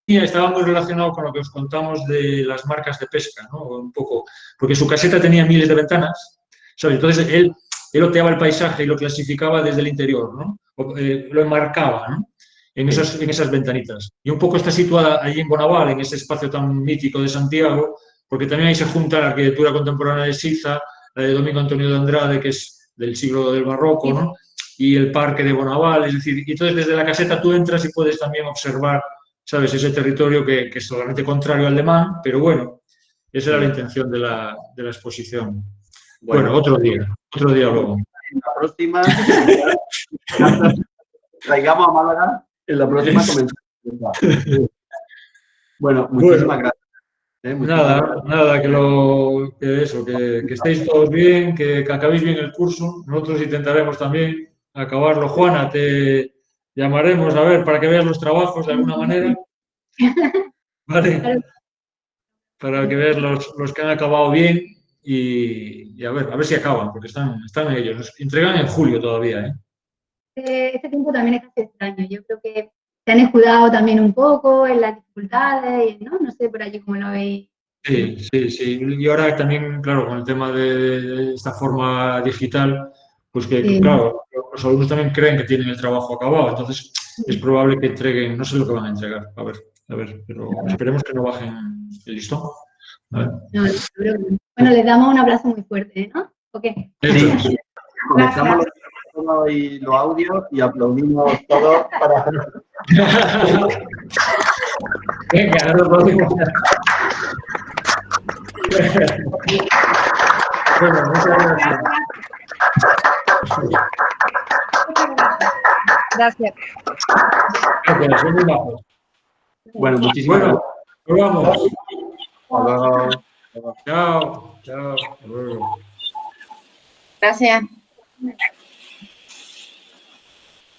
estaba muy relacionado con lo que os contamos de las marcas de pesca, ¿no? Un poco, porque su caseta tenía miles de ventanas, ¿sabes? Entonces él oteaba el paisaje y lo clasificaba desde el interior, ¿no? Lo enmarcaba, ¿no? En esas ventanitas. Y un poco está situada allí en Bonaval, en ese espacio tan mítico de Santiago, porque también ahí se junta la arquitectura contemporánea de Siza, la de Domingo Antonio de Andrade, que es del siglo del Barroco, ¿no? Y el parque de Bonaval, es decir, y entonces desde la caseta tú entras y puedes también observar, ¿sabes? Ese territorio que es totalmente contrario al de Man, pero bueno, esa era la intención de la exposición. Bueno, otro día luego. En la próxima, traigamos a Málaga, en la próxima comenzamos. Bueno, muchísimas gracias. Nada, que estéis todos bien, que acabéis bien el curso. Nosotros intentaremos también acabarlo. Juana, te llamaremos a ver para que veas los trabajos de alguna manera. ¿Vale? Para que veas los que han acabado bien y a ver si acaban, porque están ellos. Nos entregan en julio todavía, ¿eh? Este tiempo también es casi extraño. Yo creo que se han escudado también un poco en las dificultades, ¿no? No sé por allí cómo lo veis. Sí. Y ahora también, claro, con el tema de esta forma digital, pues que, Sí. claro, los alumnos también creen que tienen el trabajo acabado, entonces es probable que entreguen, no sé lo que van a entregar, a ver, pero esperemos que no bajen el listón. ¿Vale? No, bueno, les damos un abrazo muy fuerte, ¿no? ¿O qué? Sí, conectamos los audios y aplaudimos todos para... Venga, no lo podemos. Bueno, muchas gracias. Gracias. Gracias, son muy majos. Bueno, muchísimas Bueno, nos vamos. gracias. Hasta luego. Chao. Hasta luego. Gracias.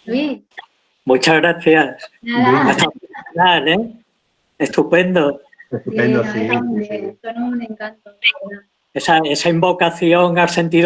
Luis, Muchas gracias. nada. Hasta mañana, ¿eh? Estupendo. Estupendo, Sí, sí. son un encanto. Esa invocación al sentido